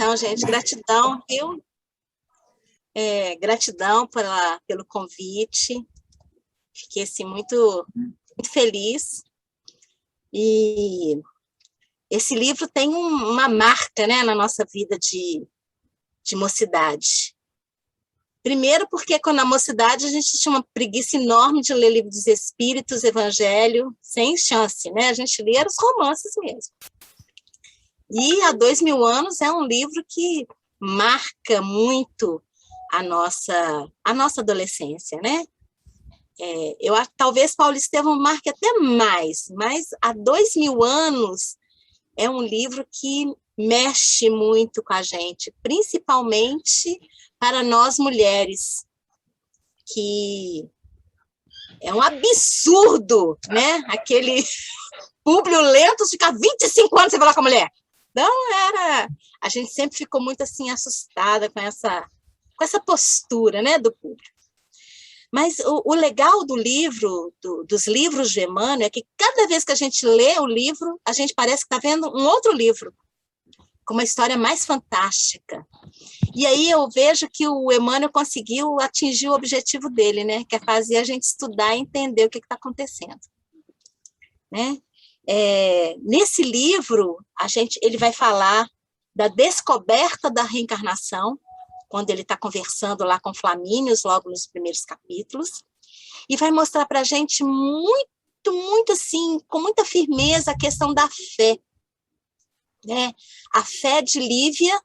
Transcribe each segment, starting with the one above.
Então, gente, gratidão, viu? Gratidão pelo convite. Fiquei, assim, muito, muito feliz. E esse livro tem uma marca, né, na nossa vida de mocidade. Primeiro porque, quando na mocidade, a gente tinha uma preguiça enorme de ler livro dos Espíritos, Evangelho, sem chance, né? A gente lia os romances mesmo. E há 2000 anos é um livro que marca muito a nossa adolescência, né? Talvez Paulo Estevam marque até mais, mas há 2000 anos é um livro que mexe muito com a gente, principalmente para nós mulheres, que é um absurdo, né? Aquele Públio Lentulus ficar 25 anos sem falar com a mulher. Então, a gente sempre ficou muito assim assustada com essa postura, né, do público. Mas o legal do livro, dos livros de Emmanuel, é que cada vez que a gente lê o livro, a gente parece que está vendo um outro livro, com uma história mais fantástica. E aí eu vejo que o Emmanuel conseguiu atingir o objetivo dele, né, que é fazer a gente estudar e entender o que está acontecendo. Né? Nesse livro, ele vai falar da descoberta da reencarnação, quando ele está conversando lá com Flamínios, logo nos primeiros capítulos, e vai mostrar para a gente muito, muito assim, com muita firmeza, a questão da fé. Né? A fé de Lívia,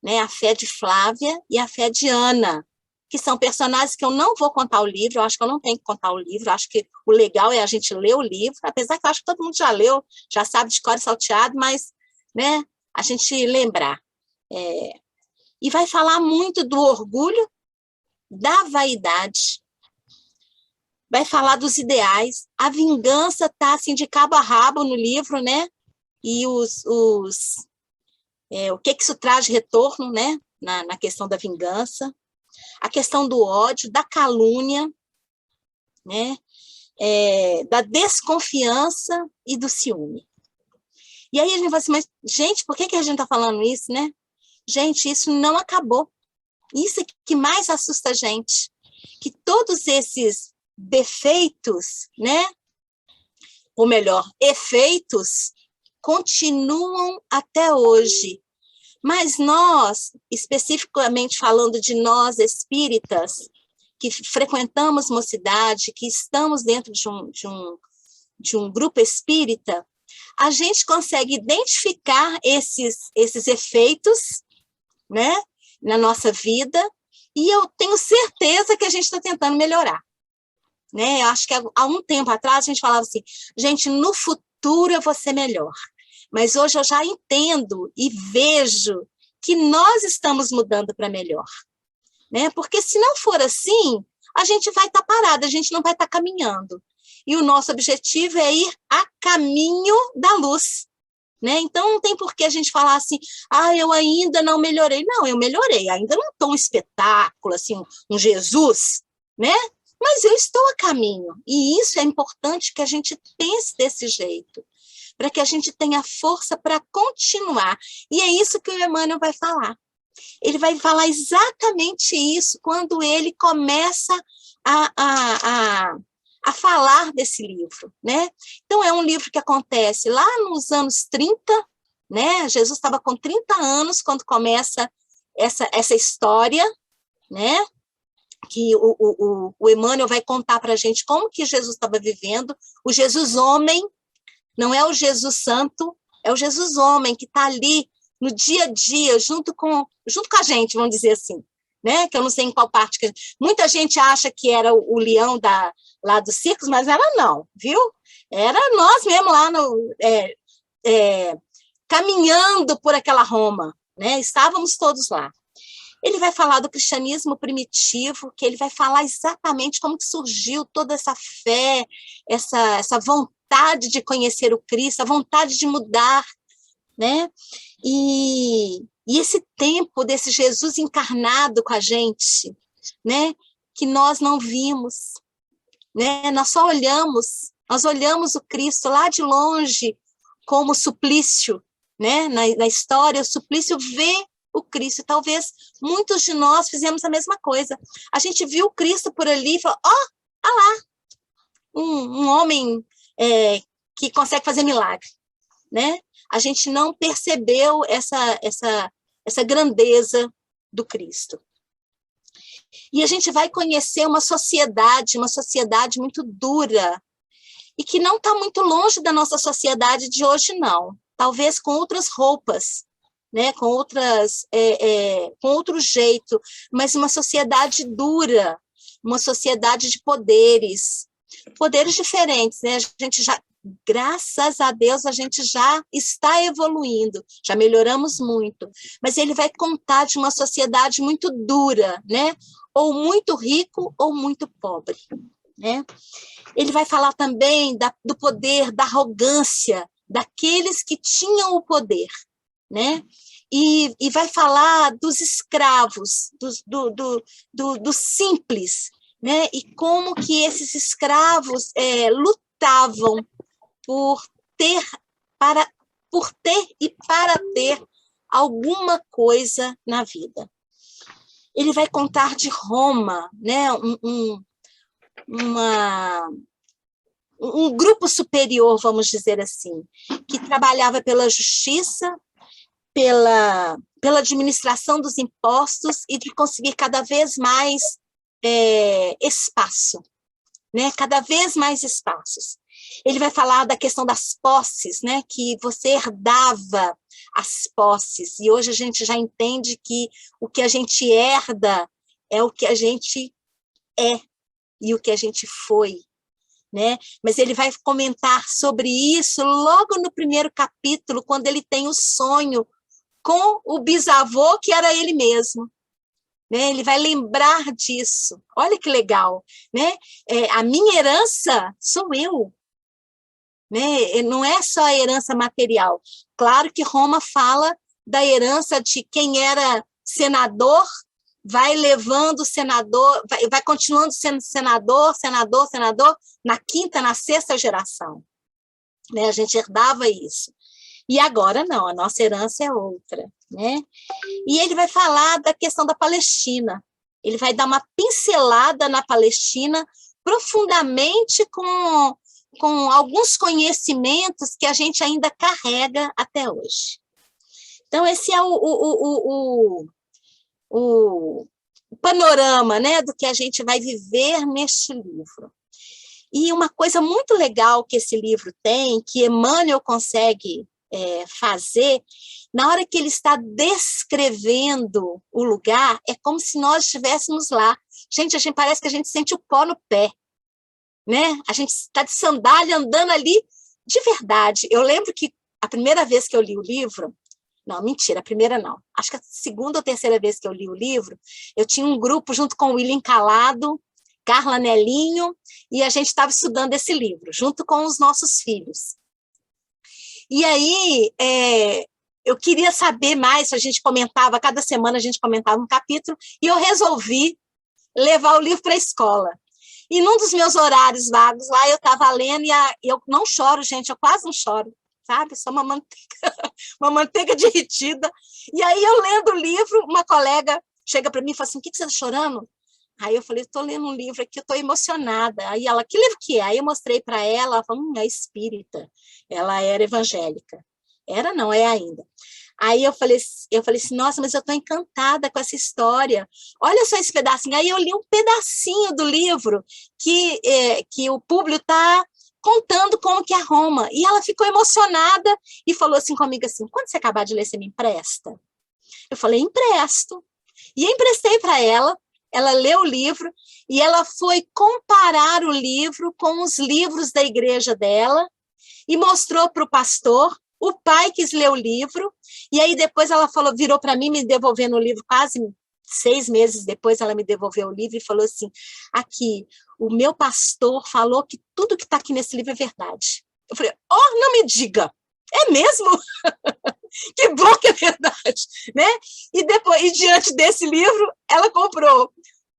né? A fé de Flávia e a fé de Ana, que são personagens que eu não vou contar o livro, eu acho que eu não tenho que contar o livro, eu acho que o legal é a gente ler o livro, apesar que eu acho que todo mundo já leu, já sabe de cor e salteado, mas, né, a gente lembrar. E vai falar muito do orgulho, da vaidade, vai falar dos ideais, a vingança está assim, de cabo a rabo no livro, né, e o que isso traz de retorno, né, na questão da vingança, a questão do ódio, da calúnia, né? Da desconfiança e do ciúme. E aí a gente fala assim, mas, gente, por que a gente está falando isso, né? Gente, isso não acabou. Isso é que mais assusta a gente. Que todos esses defeitos, né? Ou melhor, efeitos, continuam até hoje. Mas nós, especificamente falando de nós espíritas, que frequentamos mocidade, que estamos dentro de um grupo espírita, a gente consegue identificar esses efeitos, né, na nossa vida, e eu tenho certeza que a gente está tentando melhorar. Né? Eu acho que há um tempo atrás a gente falava assim, gente, no futuro eu vou ser melhor. Mas hoje eu já entendo e vejo que nós estamos mudando para melhor. Né? Porque se não for assim, a gente vai estar parada, a gente não vai estar caminhando. E o nosso objetivo é ir a caminho da luz. Né? Então, não tem por que a gente falar assim, eu ainda não melhorei. Não, eu melhorei, ainda não estou um espetáculo, assim, um Jesus, né? Mas eu estou a caminho. E isso é importante que a gente pense desse jeito, para que a gente tenha força para continuar. E é isso que o Emmanuel vai falar. Ele vai falar exatamente isso quando ele começa a falar desse livro, né? Então, é um livro que acontece lá nos anos 30, né? Jesus estava com 30 anos quando começa essa história, né? Que o Emmanuel vai contar para a gente como que Jesus estava vivendo, o Jesus homem, não é o Jesus santo, é o Jesus homem que está ali no dia a dia, junto com a gente, vamos dizer assim, né? Que eu não sei em qual parte. Muita gente acha que era o leão lá dos circos, mas era não, viu? Era nós mesmo lá caminhando por aquela Roma, né? Estávamos todos lá. Ele vai falar do cristianismo primitivo, que ele vai falar exatamente como que surgiu toda essa fé, essa vontade de conhecer o Cristo, a vontade de mudar, né? E esse tempo desse Jesus encarnado com a gente, né? Que nós não vimos, né? Nós olhamos o Cristo lá de longe como suplício, né, na história, o Suplício vê o Cristo. Talvez muitos de nós fizemos a mesma coisa. A gente viu o Cristo por ali e falou, olha lá, um homem que consegue fazer milagre, né? A gente não percebeu essa grandeza do Cristo. E a gente vai conhecer uma sociedade muito dura, e que não está muito longe da nossa sociedade de hoje, não. Talvez com outras roupas, né? Com outro jeito, mas uma sociedade dura, uma sociedade de poderes diferentes, né? A gente já, graças a Deus, a gente já está evoluindo, já melhoramos muito, mas ele vai contar de uma sociedade muito dura, né? Ou muito rico ou muito pobre, né? Ele vai falar também do poder, da arrogância daqueles que tinham o poder, né? E vai falar dos escravos, do simples, né? E como que esses escravos lutavam por ter e para ter alguma coisa na vida. Ele vai contar de Roma, né? Um grupo superior, vamos dizer assim, que trabalhava pela justiça, pela administração dos impostos e de conseguir cada vez mais espaço, né? Cada vez mais espaços. Ele vai falar da questão das posses, né? Que você herdava as posses, e hoje a gente já entende que o que a gente herda é o que a gente é e o que a gente foi, né? Mas ele vai comentar sobre isso logo no primeiro capítulo, quando ele tem o sonho com o bisavô, que era ele mesmo, né? Ele vai lembrar disso. Olha que legal, né? A minha herança sou eu, né? Não é só a herança material. Claro que Roma fala da herança de quem era senador, vai levando o senador, vai continuando sendo senador, na quinta, na sexta geração, né? A gente herdava isso. E agora não, a nossa herança é outra, né? E ele vai falar da questão da Palestina. Ele vai dar uma pincelada na Palestina profundamente com alguns conhecimentos que a gente ainda carrega até hoje. Então, esse é o panorama, né, do que a gente vai viver neste livro. E uma coisa muito legal que esse livro tem, que Emmanuel consegue fazer, na hora que ele está descrevendo o lugar, é como se nós estivéssemos lá. Gente, parece que a gente sente o pó no pé, né? A gente está de sandália andando ali de verdade. Eu lembro que a primeira vez que eu li o livro, não, mentira, a primeira não, acho que a segunda ou terceira vez que eu li o livro, eu tinha um grupo junto com o William Calado, Carla Nelinho, e a gente estava estudando esse livro, junto com os nossos filhos. E aí, eu queria saber mais, a gente comentava, cada semana a gente comentava um capítulo, e eu resolvi levar o livro para a escola. E num dos meus horários vagos lá, eu estava lendo, e eu não choro, gente, eu quase não choro, sabe? Sou uma manteiga derretida. E aí, eu lendo o livro, uma colega chega para mim e fala assim, o que você está chorando? Aí eu falei, estou lendo um livro aqui, eu estou emocionada. Aí ela, que livro que é? Aí eu mostrei para ela, ela falou, é espírita. Ela era evangélica. Era, não, é ainda. Aí eu falei assim, nossa, mas eu estou encantada com essa história. Olha só esse pedacinho. Aí eu li um pedacinho do livro que o Públio está contando como que é Roma. E ela ficou emocionada e falou assim comigo assim, quando você acabar de ler, você me empresta? Eu falei, empresto. E emprestei para ela. Ela leu o livro e ela foi comparar o livro com os livros da igreja dela e mostrou para o pastor. O pai quis ler o livro e aí depois ela falou, virou para mim, me devolvendo o livro quase 6 meses depois, ela me devolveu o livro e falou assim, aqui, o meu pastor falou que tudo que está aqui nesse livro é verdade. Eu falei, não me diga, é mesmo? Que bom que é verdade, né? E diante desse livro, ela comprou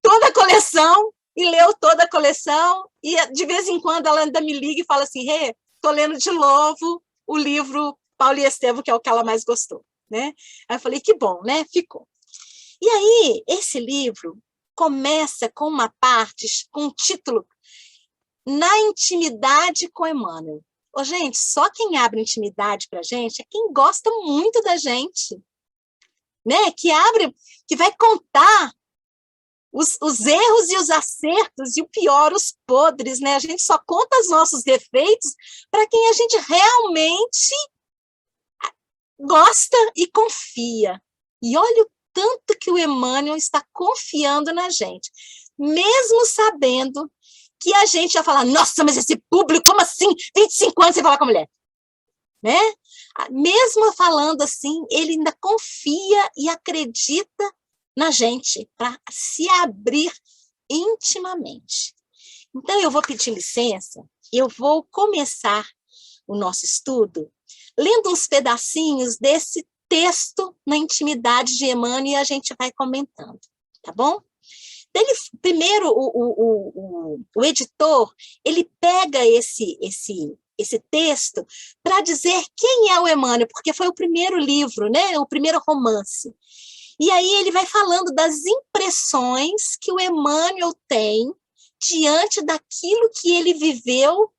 toda a coleção e leu toda a coleção, e de vez em quando ela ainda me liga e fala assim, estou lendo de novo o livro Paulo e Estevão, que é o que ela mais gostou, né? Aí eu falei, que bom, né? Ficou. E aí, esse livro começa com uma parte, com um título, Na Intimidade com Emmanuel. Ô, gente, só quem abre intimidade para a gente é quem gosta muito da gente, né? Que abre, que vai contar os erros e os acertos, e o pior, os podres, né? A gente só conta os nossos defeitos para quem a gente realmente gosta e confia. E olha o tanto que o Emmanuel está confiando na gente, mesmo sabendo que a gente ia falar, nossa, mas esse público, como assim? 25 anos sem falar com a mulher. Né? Mesmo falando assim, ele ainda confia e acredita na gente, para se abrir intimamente. Então, eu vou pedir licença, eu vou começar o nosso estudo lendo uns pedacinhos desse texto Na Intimidade de Emmanuel, e a gente vai comentando, tá bom? Primeiro, o editor, ele pega esse texto para dizer quem é o Emmanuel, porque foi o primeiro livro, né? O primeiro romance. E aí ele vai falando das impressões que o Emmanuel tem diante daquilo que ele viveu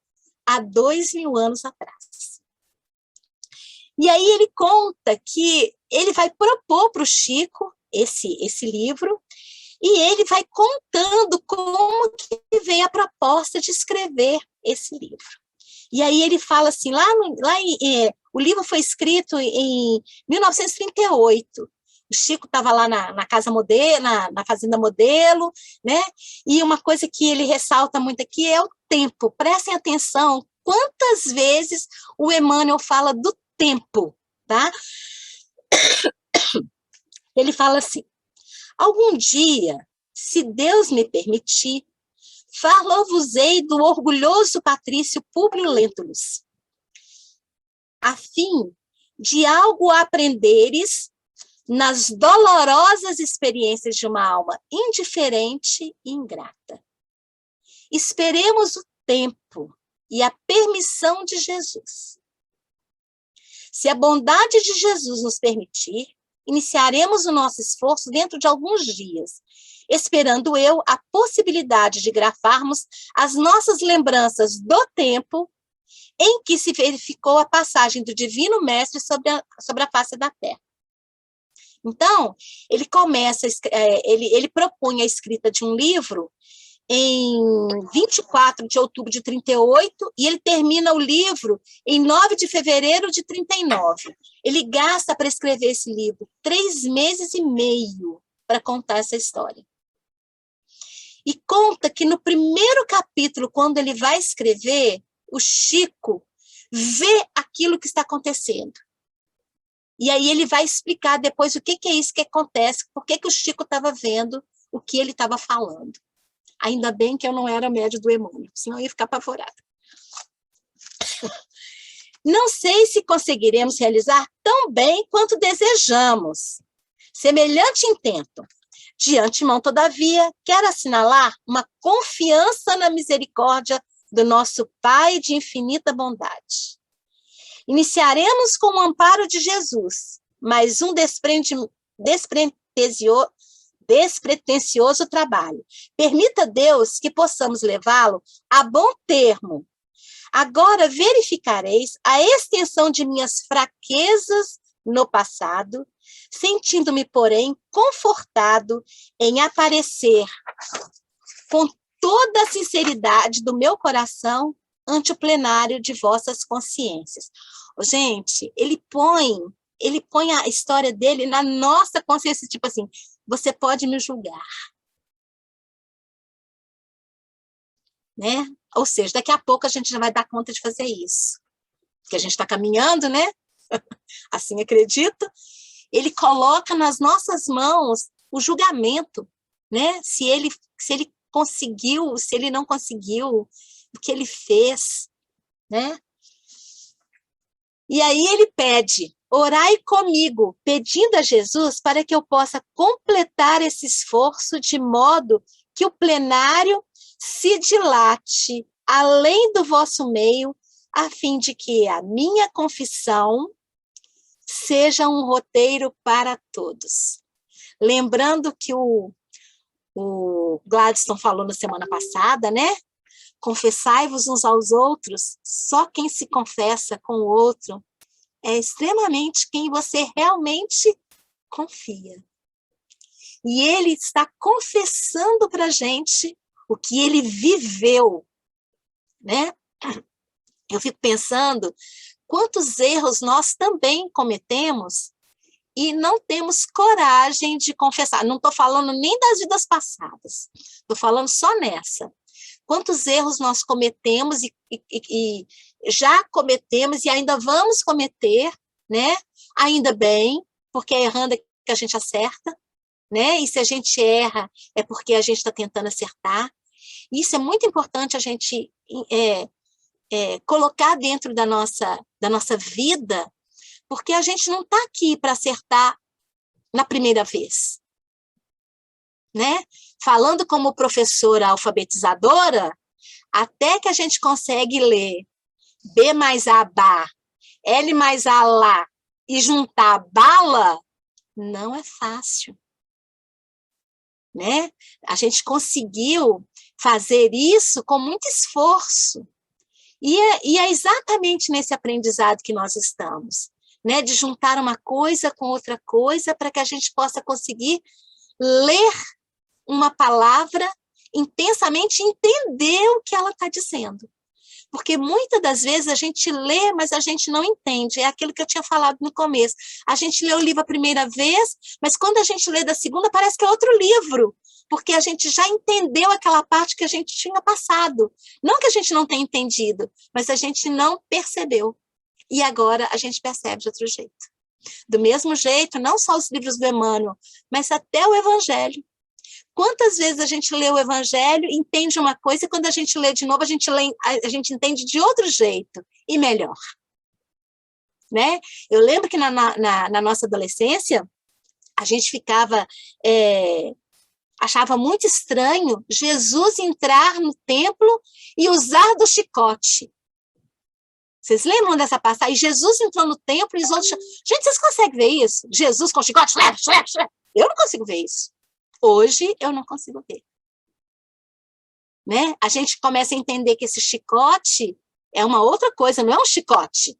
há 2000 anos atrás. E aí ele conta que ele vai propor para o Chico esse livro, e ele vai contando como que vem a proposta de escrever esse livro. E aí ele fala assim, o livro foi escrito em 1938, o Chico estava lá na casa modelo, na fazenda modelo, né? E uma coisa que ele ressalta muito aqui é o tempo. Prestem atenção quantas vezes o Emmanuel fala do tempo, tá? Ele fala assim, algum dia, se Deus me permitir, falo-vos-ei do orgulhoso patrício Públio Lentulus, a fim de algo aprenderes nas dolorosas experiências de uma alma indiferente e ingrata. Esperemos o tempo e a permissão de Jesus. Se a bondade de Jesus nos permitir, iniciaremos o nosso esforço dentro de alguns dias, esperando eu a possibilidade de gravarmos as nossas lembranças do tempo em que se verificou a passagem do Divino Mestre sobre a face da Terra. Então, ele começa, ele propõe a escrita de um livro em 24 de outubro de 38, e ele termina o livro em 9 de fevereiro de 39. Ele gasta para escrever esse livro 3 meses e meio para contar essa história. E conta que no primeiro capítulo, quando ele vai escrever, o Chico vê aquilo que está acontecendo. E aí ele vai explicar depois o que é isso que acontece, por que o Chico estava vendo o que ele estava falando. Ainda bem que eu não era médio do Emmanuel, senão eu ia ficar apavorada. Não sei se conseguiremos realizar tão bem quanto desejamos semelhante intento. De antemão, todavia, quero assinalar uma confiança na misericórdia do nosso Pai de infinita bondade. Iniciaremos com o amparo de Jesus, mas um despretensioso trabalho. Permita Deus que possamos levá-lo a bom termo. Agora verificareis a extensão de minhas fraquezas no passado, sentindo-me, porém, confortado em aparecer com toda a sinceridade do meu coração ante o plenário de vossas consciências. Gente, ele põe a história dele na nossa consciência, tipo assim, você pode me julgar. Né? Ou seja, daqui a pouco a gente já vai dar conta de fazer isso. Porque a gente está caminhando, né? Assim acredito. Ele coloca nas nossas mãos o julgamento, né? Se ele conseguiu, se ele não conseguiu, o que ele fez, né? E aí ele pede, orai comigo, pedindo a Jesus para que eu possa completar esse esforço de modo que o plenário se dilate além do vosso meio, a fim de que a minha confissão seja um roteiro para todos. Lembrando que o Gladstone falou na semana passada, né? Confessai-vos uns aos outros, só quem se confessa com o outro é extremamente quem você realmente confia. E ele está confessando para a gente o que ele viveu, né? Eu fico pensando quantos erros nós também cometemos e não temos coragem de confessar. Não estou falando nem das vidas passadas, estou falando só nessa. Quantos erros nós cometemos e já cometemos e ainda vamos cometer, né? Ainda bem, porque é errando que a gente acerta, né? E se a gente erra, é porque a gente está tentando acertar. Isso é muito importante a gente colocar dentro da nossa vida, porque a gente não está aqui para acertar na primeira vez, né? Falando como professora alfabetizadora, até que a gente consegue ler B mais A, ba, L mais A, lá, e juntar bala, não é fácil, né? A gente conseguiu fazer isso com muito esforço. E é exatamente nesse aprendizado que nós estamos, né? De juntar uma coisa com outra coisa para que a gente possa conseguir ler uma palavra intensamente, entender o que ela está dizendo. Porque muitas das vezes a gente lê, mas a gente não entende. É aquilo que eu tinha falado no começo. A gente lê o livro a primeira vez, mas quando a gente lê da segunda, parece que é outro livro, porque a gente já entendeu aquela parte que a gente tinha passado. Não que a gente não tenha entendido, mas a gente não percebeu. E agora a gente percebe de outro jeito. Do mesmo jeito, não só os livros do Emmanuel, mas até o Evangelho. Quantas vezes a gente lê o Evangelho, entende uma coisa, e quando a gente lê de novo, a gente entende de outro jeito, e melhor. Né? Eu lembro que na nossa adolescência, a gente ficava, achava muito estranho Jesus entrar no templo e usar do chicote. Vocês lembram dessa passagem? Jesus entrou no templo e os outros... Gente, vocês conseguem ver isso? Jesus com chicote? Eu não consigo ver isso. Hoje, eu não consigo ver. Né? A gente começa a entender que esse chicote é uma outra coisa, não é um chicote.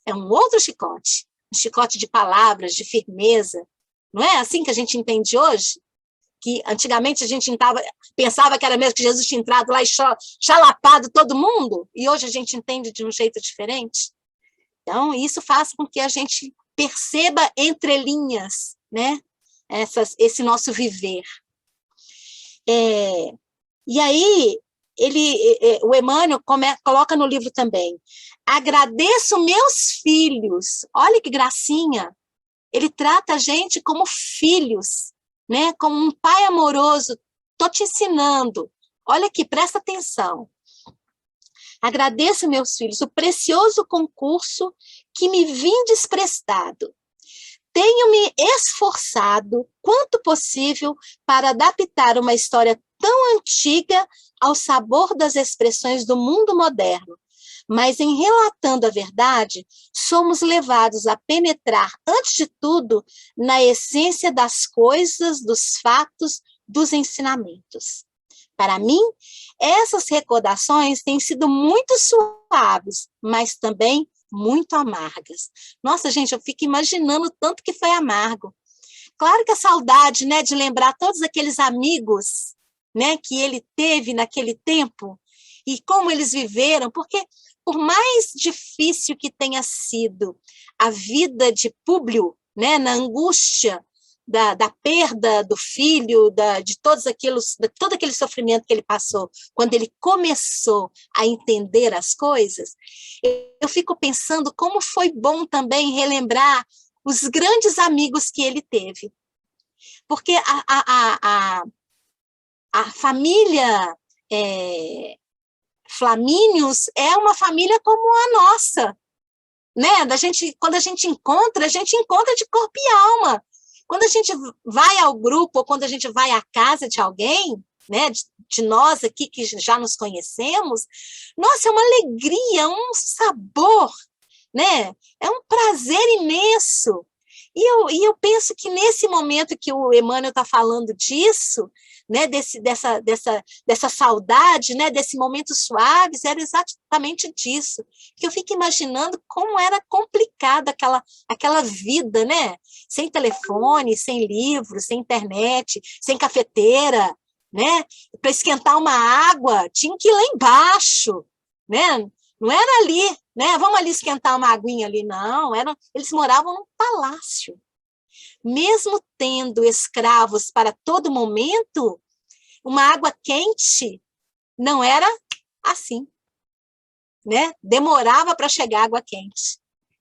É um outro chicote. Um chicote de palavras, de firmeza. Não é assim que a gente entende hoje? Que antigamente a gente pensava que era mesmo que Jesus tinha entrado lá e chalapado todo mundo, e hoje a gente entende de um jeito diferente. Então, isso faz com que a gente perceba entre linhas, né? Esse nosso viver. E aí, o Emmanuel coloca no livro também, agradeço meus filhos, olha que gracinha, ele trata a gente como filhos, né? Como um pai amoroso, estou te ensinando, olha aqui, presta atenção, agradeço meus filhos o precioso concurso que me vindes prestado. Tenho me esforçado, quanto possível, para adaptar uma história tão antiga ao sabor das expressões do mundo moderno, mas em relatando a verdade, somos levados a penetrar, antes de tudo, na essência das coisas, dos fatos, dos ensinamentos. Para mim, essas recordações têm sido muito suaves, mas também muito amargas. Nossa, gente, eu fico imaginando o tanto que foi amargo. Claro que a saudade, né, de lembrar todos aqueles amigos, né, que ele teve naquele tempo e como eles viveram, porque por mais difícil que tenha sido a vida de Públio, né, na angústia da perda do filho, de todo aquele sofrimento que ele passou, quando ele começou a entender as coisas, eu fico pensando como foi bom também relembrar os grandes amigos que ele teve. Porque a família Flamínios é uma família como a nossa, né? Quando a gente encontra de corpo e alma. Quando a gente vai ao grupo, ou quando a gente vai à casa de alguém, né, de nós aqui que já nos conhecemos, nossa, é uma alegria, um sabor, né? É um prazer imenso. E eu penso que nesse momento que o Emmanuel está falando disso, né, dessa saudade, né, desse momento suaves, era exatamente disso. Que eu fico imaginando como era complicada aquela vida, né? Sem telefone, sem livro, sem internet, sem cafeteira, né? Para esquentar uma água, tinha que ir lá embaixo, né? Não era ali, né? Vamos ali esquentar uma aguinha ali, não. Eles moravam num palácio. Mesmo tendo escravos para todo momento, uma água quente não era assim, né? Demorava para chegar água quente.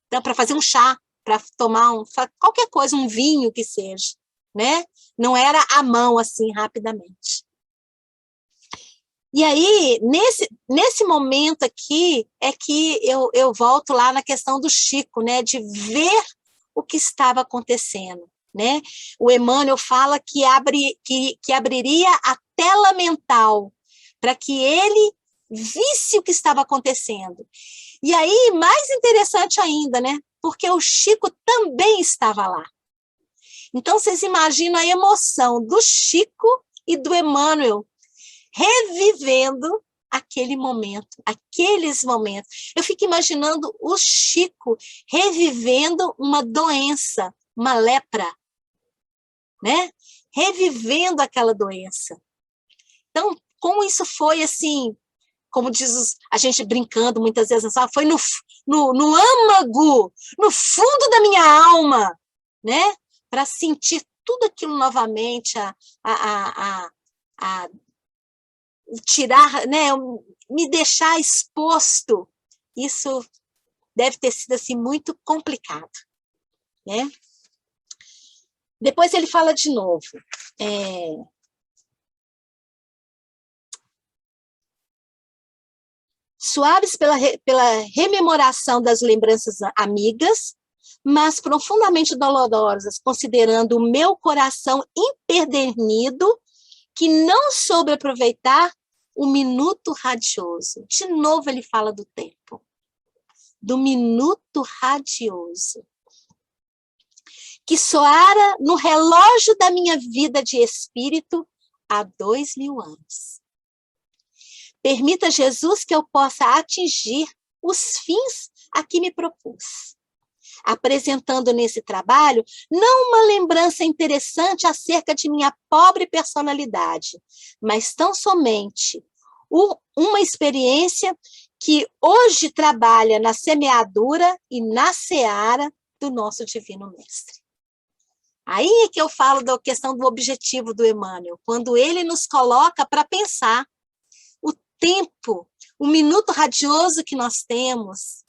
Então, para fazer um chá, para tomar qualquer coisa, um vinho que seja, né? Não era à mão assim rapidamente. E aí, nesse momento aqui, é que eu volto lá na questão do Chico, né, de ver o que estava acontecendo, né? O Emmanuel fala que abriria a tela mental para que ele visse o que estava acontecendo. E aí, mais interessante ainda, né? Porque o Chico também estava lá. Então, vocês imaginam a emoção do Chico e do Emmanuel revivendo aquele momento, aqueles momentos. Eu fico imaginando o Chico revivendo uma doença, uma lepra, né? Revivendo aquela doença. Então, como isso foi assim, como diz a gente brincando muitas vezes, foi no âmago, no fundo da minha alma, né? Para sentir tudo aquilo novamente, a tirar, né, me deixar exposto, isso deve ter sido assim muito complicado, né? Depois ele fala de novo, suaves pela rememoração das lembranças amigas, mas profundamente dolorosas, considerando o meu coração empedernido, que não soube aproveitar o minuto radioso. De novo ele fala do tempo, do minuto radioso, que soara no relógio da minha vida de espírito há 2000 anos. Permita, Jesus, que eu possa atingir os fins a que me propus, apresentando nesse trabalho não uma lembrança interessante acerca de minha pobre personalidade, mas tão somente uma experiência que hoje trabalha na semeadura e na seara do nosso Divino Mestre. Aí é que eu falo da questão do objetivo do Emmanuel, quando ele nos coloca para pensar o tempo, o minuto radioso que nós temos,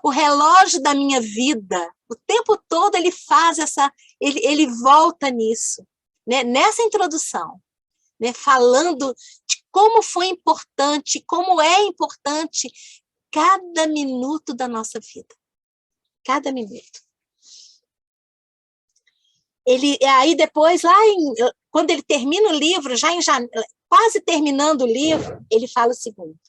o relógio da minha vida, o tempo todo ele faz ele volta nisso, né? Nessa introdução, né? Falando de como foi importante, como é importante cada minuto da nossa vida, cada minuto. Aí depois, quando ele termina o livro, quase terminando o livro, ele fala o seguinte: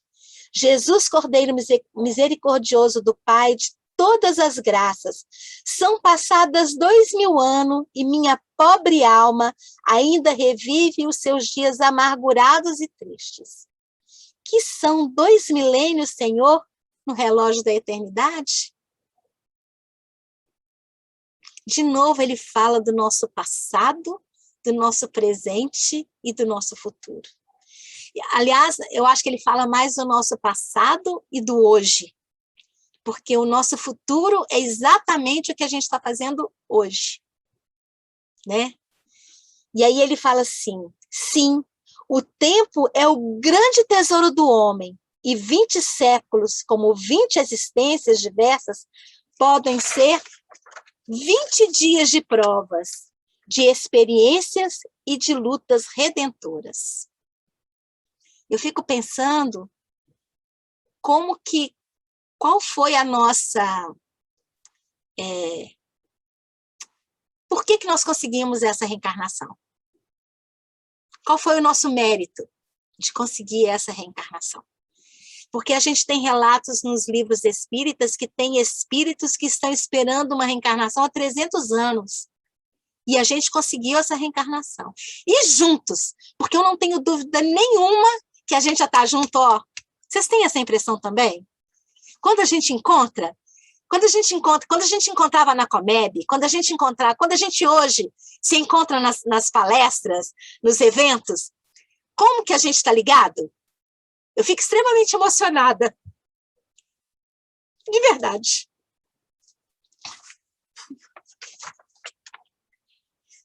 Jesus, Cordeiro misericordioso do Pai de todas as graças, são passadas 2000 anos e minha pobre alma ainda revive os seus dias amargurados e tristes. Que são 2 milênios, Senhor, no relógio da eternidade? De novo, ele fala do nosso passado, do nosso presente e do nosso futuro. Aliás, eu acho que ele fala mais do nosso passado e do hoje, porque o nosso futuro é exatamente o que a gente está fazendo hoje, né? E aí ele fala assim: sim, o tempo é o grande tesouro do homem, e 20 séculos, como 20 existências diversas, podem ser 20 dias de provas, de experiências e de lutas redentoras. Eu fico pensando qual foi a nossa... por que nós conseguimos essa reencarnação? Qual foi o nosso mérito de conseguir essa reencarnação? Porque a gente tem relatos nos livros espíritas que tem espíritos que estão esperando uma reencarnação há 300 anos. E a gente conseguiu essa reencarnação. E juntos, porque eu não tenho dúvida nenhuma que a gente já está junto, ó. Vocês têm essa impressão também? Quando a gente encontrava na Comeb, quando a gente hoje se encontra nas palestras, nos eventos, como que a gente está ligado? Eu fico extremamente emocionada. De verdade.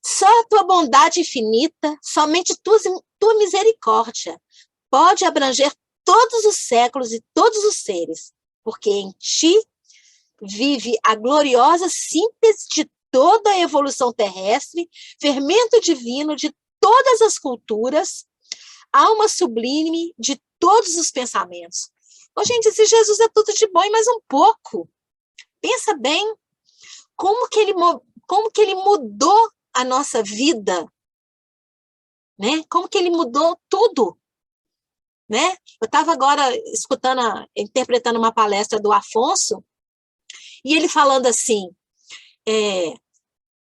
Só a tua bondade infinita, somente tua misericórdia, pode abranger todos os séculos e todos os seres, porque em ti vive a gloriosa síntese de toda a evolução terrestre, fermento divino de todas as culturas, alma sublime de todos os pensamentos. Oh, gente, esse Jesus é tudo de bom e mais um pouco. Pensa bem como que ele mudou a nossa vida, né? Como que ele mudou tudo, né? Eu estava agora interpretando uma palestra do Afonso, e ele falando assim,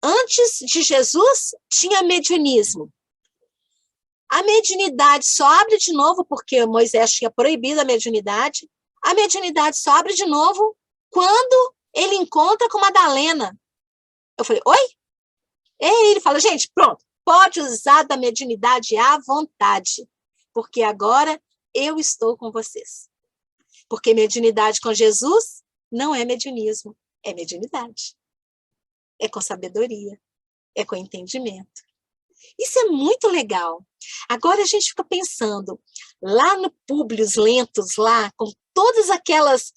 antes de Jesus tinha mediunismo. A mediunidade só abre de novo, porque Moisés tinha proibido a mediunidade só abre de novo quando ele encontra com Madalena. Eu falei, oi? E aí ele fala, gente, pronto, pode usar da mediunidade à vontade, porque agora eu estou com vocês. Porque mediunidade com Jesus não é mediunismo, é mediunidade. É com sabedoria, é com entendimento. Isso é muito legal. Agora a gente fica pensando, lá no Públio Lentos, lá, com todas aquelas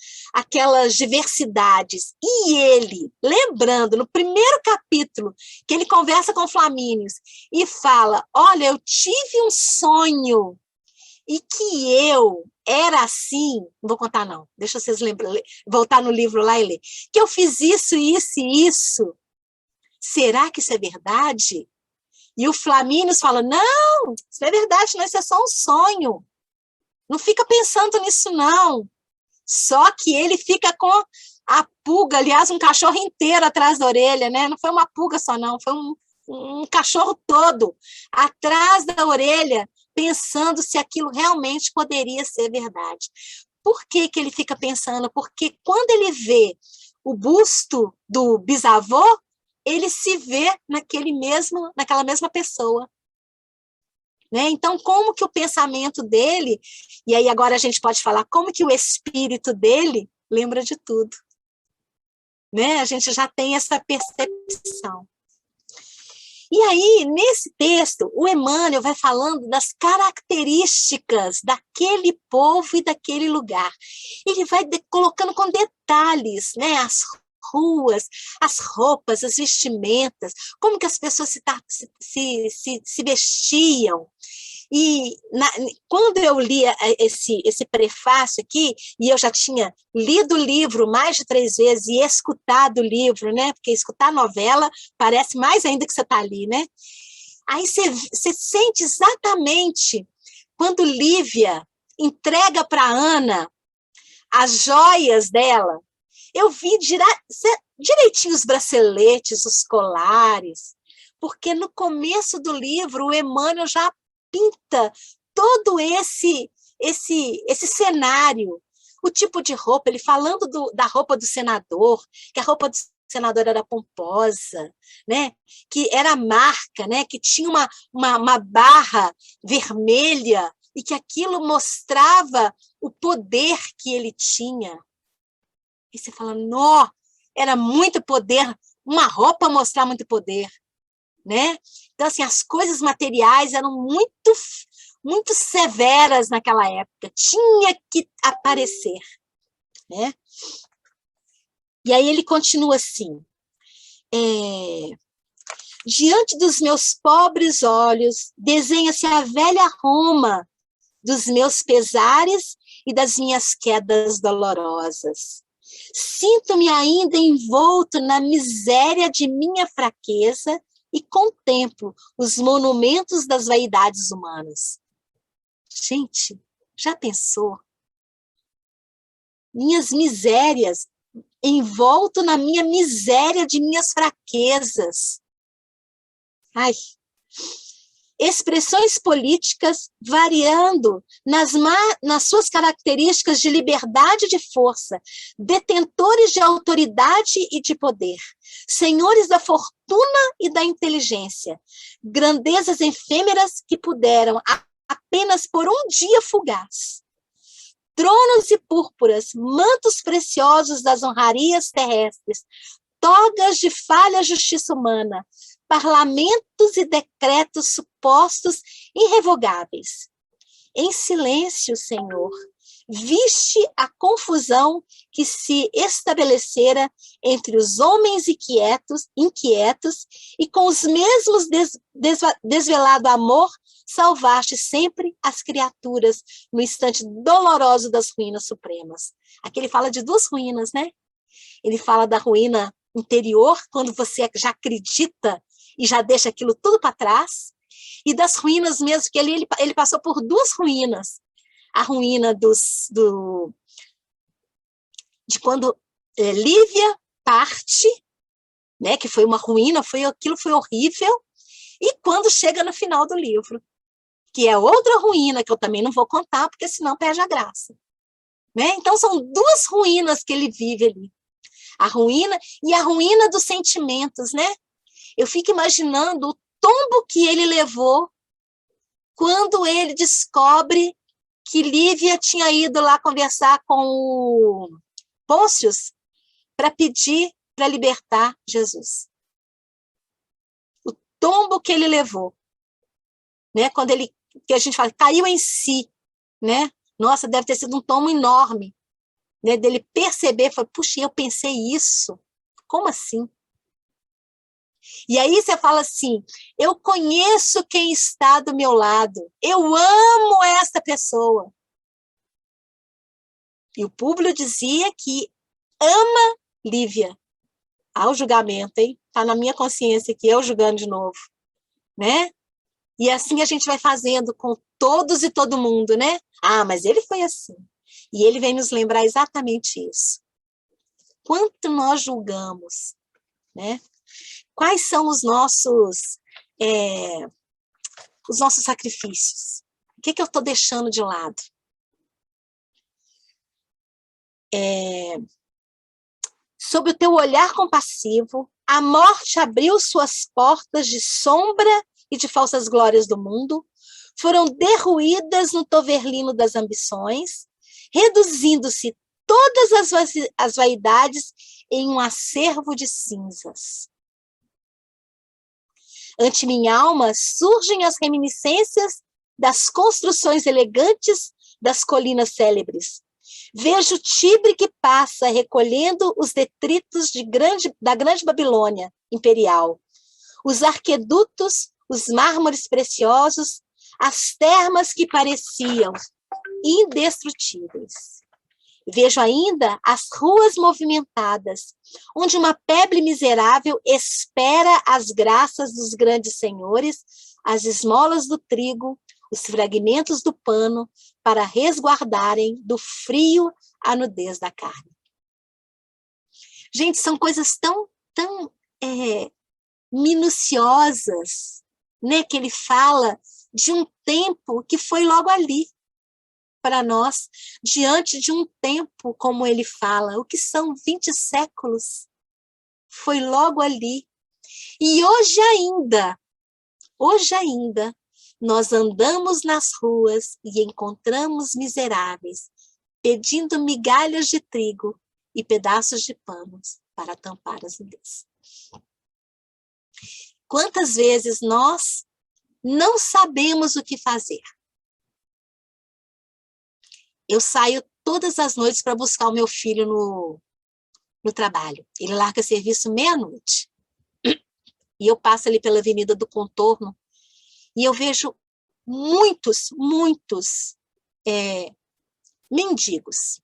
diversidades, e ele, lembrando, no primeiro capítulo, que ele conversa com Flamínios, e fala, olha, eu tive um sonho, e que eu era assim, não vou contar não, deixa vocês voltar no livro lá e ler, que eu fiz isso, isso e isso. Será que isso é verdade? E o Flamínios fala, não, isso não é verdade, não, isso é só um sonho. Não fica pensando nisso, não. Só que ele fica com a pulga, aliás, um cachorro inteiro atrás da orelha, né? Não foi uma pulga só, não, foi um cachorro todo atrás da orelha, pensando se aquilo realmente poderia ser verdade. Por que que ele fica pensando? Porque quando ele vê o busto do bisavô, ele se vê naquela mesma pessoa. Né? Então, como que o pensamento dele, e aí agora a gente pode falar, como que o espírito dele lembra de tudo. Né? A gente já tem essa percepção. E aí, nesse texto, o Emmanuel vai falando das características daquele povo e daquele lugar. Ele vai colocando com detalhes, né, as ruas, as roupas, as vestimentas, como que as pessoas se vestiam. E quando eu li esse prefácio aqui, e eu já tinha lido o livro mais de 3 vezes e escutado o livro, né? Porque escutar a novela parece mais ainda que você está ali, né? Aí você sente exatamente quando Lívia entrega para Ana as joias dela. Eu vi direitinho os braceletes, os colares, porque no começo do livro o Emmanuel já pinta todo esse cenário, o tipo de roupa, ele falando da roupa do senador, que a roupa do senador era pomposa, né? Que era marca, né? Que tinha uma barra vermelha e que aquilo mostrava o poder que ele tinha. E você fala, nó, era muito poder, uma roupa mostrar muito poder. Né? Então, assim, as coisas materiais eram muito severas naquela época, tinha que aparecer, né? E aí ele continua assim, diante dos meus pobres olhos, desenha-se a velha Roma dos meus pesares e das minhas quedas dolorosas. Sinto-me ainda envolto na miséria de minha fraqueza e contemplo os monumentos das vaidades humanas. Gente, já pensou? minhas misérias, envolto na minha miséria de minhas fraquezas. Ai, expressões políticas variando nas suas características de liberdade e de força, detentores de autoridade e de poder, senhores da fortuna e da inteligência, grandezas efêmeras que puderam apenas por um dia fugaz, tronos e púrpuras, mantos preciosos das honrarias terrestres, togas de falha justiça humana, parlamentos e decretos supostos irrevogáveis. Em silêncio, Senhor, viste a confusão que se estabelecera entre os homens inquietos e com os mesmos desvelado amor, salvaste sempre as criaturas no instante doloroso das ruínas supremas. Aqui ele fala de duas ruínas, né? Ele fala da ruína interior, quando você já acredita e já deixa aquilo tudo para trás, e das ruínas mesmo, que ele passou por duas ruínas. A ruína de quando Lívia parte, né, que foi uma ruína, aquilo foi horrível, e quando chega no final do livro, que é outra ruína, que eu também não vou contar, porque senão perde a graça. Né? Então, são duas ruínas que ele vive ali. A ruína e a ruína dos sentimentos, né? Eu fico imaginando o tombo que ele levou quando ele descobre que Lívia tinha ido lá conversar com o Pôncio para pedir para libertar Jesus. O tombo que ele levou, né? Quando que a gente fala, caiu em si, né? Nossa, deve ter sido um tombo enorme, né? Dele perceber, falar, puxa, eu pensei isso, como assim? E aí você fala assim, eu conheço quem está do meu lado, eu amo essa pessoa. E o Públio dizia que ama Lívia. Ao julgamento, hein? Está na minha consciência aqui, eu julgando de novo, né? E assim a gente vai fazendo com todos e todo mundo, né? Ah, mas ele foi assim. E ele vem nos lembrar exatamente isso. Quanto nós julgamos, né? Quais são os nossos sacrifícios? O que eu estou deixando de lado? Sob o teu olhar compassivo, a morte abriu suas portas de sombra e de falsas glórias do mundo, foram derruídas no toverlino das ambições, reduzindo-se todas as vaidades em um acervo de cinzas. Ante minha alma surgem as reminiscências das construções elegantes das colinas célebres. Vejo o Tibre que passa recolhendo os detritos da grande Babilônia imperial, os arquedutos, os mármores preciosos, as termas que pareciam indestrutíveis. Vejo ainda as ruas movimentadas, onde uma plebe miserável espera as graças dos grandes senhores, as esmolas do trigo, os fragmentos do pano, para resguardarem do frio a nudez da carne. Gente, são coisas tão minuciosas, né, que ele fala de um tempo que foi logo ali para nós, diante de um tempo, como ele fala, o que são 20 séculos, foi logo ali. E hoje ainda, nós andamos nas ruas e encontramos miseráveis, pedindo migalhas de trigo e pedaços de panos para tampar as nudez. Quantas vezes nós não sabemos o que fazer? Eu saio todas as noites para buscar o meu filho no trabalho. Ele larga serviço meia-noite. E eu passo ali pela Avenida do Contorno e eu vejo muitos mendigos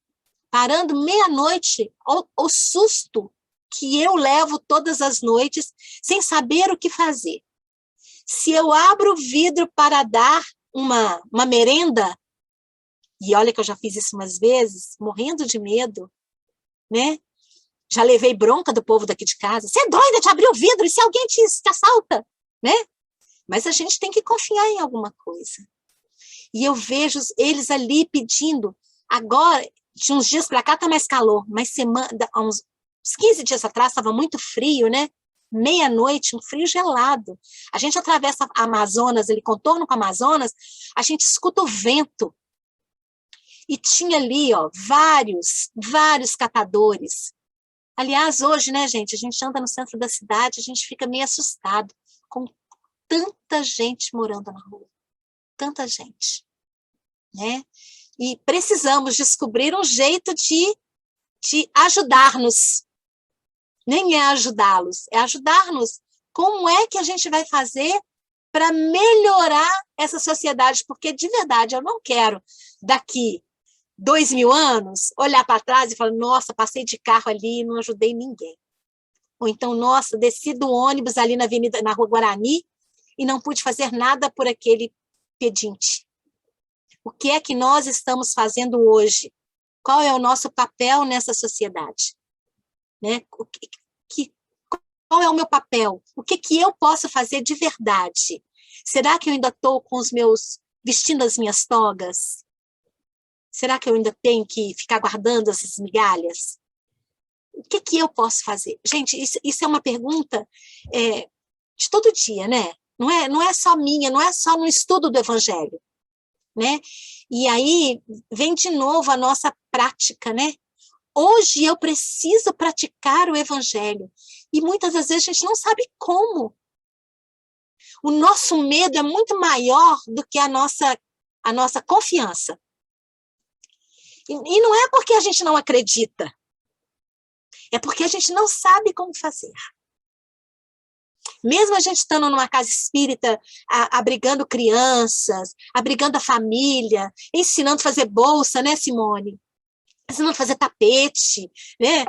parando meia-noite, o susto que eu levo todas as noites sem saber o que fazer. Se eu abro o vidro para dar uma merenda, e olha que eu já fiz isso umas vezes, morrendo de medo, né? Já levei bronca do povo daqui de casa. Você é doida de abrir o vidro e se alguém te assalta, né? Mas a gente tem que confiar em alguma coisa. E eu vejo eles ali pedindo. Agora, de uns dias para cá tá mais calor, mas uns 15 dias atrás estava muito frio, né? Meia-noite, um frio gelado. A gente atravessa a Amazonas, ele contorno com a Amazonas, a gente escuta o vento. E tinha ali, ó, vários catadores. Aliás, hoje, né, gente, a gente anda no centro da cidade, a gente fica meio assustado com tanta gente morando na rua. Tanta gente, né? E precisamos descobrir um jeito de ajudar-nos. Nem é ajudá-los, é ajudar-nos. Como é que a gente vai fazer para melhorar essa sociedade? Porque, de verdade, eu não quero, daqui 2000 anos, olhar para trás e falar, nossa, passei de carro ali e não ajudei ninguém. Ou então, nossa, desci do ônibus ali na Rua Guarani e não pude fazer nada por aquele pedinte. O que é que nós estamos fazendo hoje? Qual é o nosso papel nessa sociedade? Né? Qual é o meu papel? O que eu posso fazer de verdade? Será que eu ainda estou vestindo as minhas togas? Será que eu ainda tenho que ficar guardando essas migalhas? O que eu posso fazer? Gente, isso é uma pergunta de todo dia, né? Não é só minha, não é só no estudo do Evangelho, né? E aí vem de novo a nossa prática, né? Hoje eu preciso praticar o Evangelho. E muitas das vezes a gente não sabe como. O nosso medo é muito maior do que a nossa confiança. E não é porque a gente não acredita. É porque a gente não sabe como fazer. Mesmo a gente estando numa casa espírita, abrigando crianças, abrigando a família, ensinando a fazer bolsa, né, Simone? Ensinando a fazer tapete, né?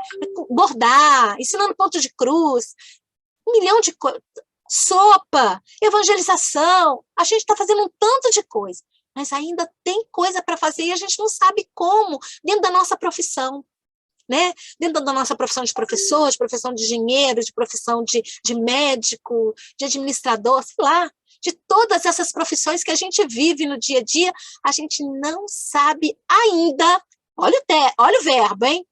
Bordar, ensinando ponto de cruz, 1 milhão de coisas. Sopa, evangelização. A gente está fazendo um tanto de coisa, mas ainda tem coisa para fazer e a gente não sabe como, dentro da nossa profissão. Né? Dentro da nossa profissão de professor, de profissão de engenheiro, de profissão de médico, de administrador, sei lá, de todas essas profissões que a gente vive no dia a dia, a gente não sabe ainda, olha o verbo, hein?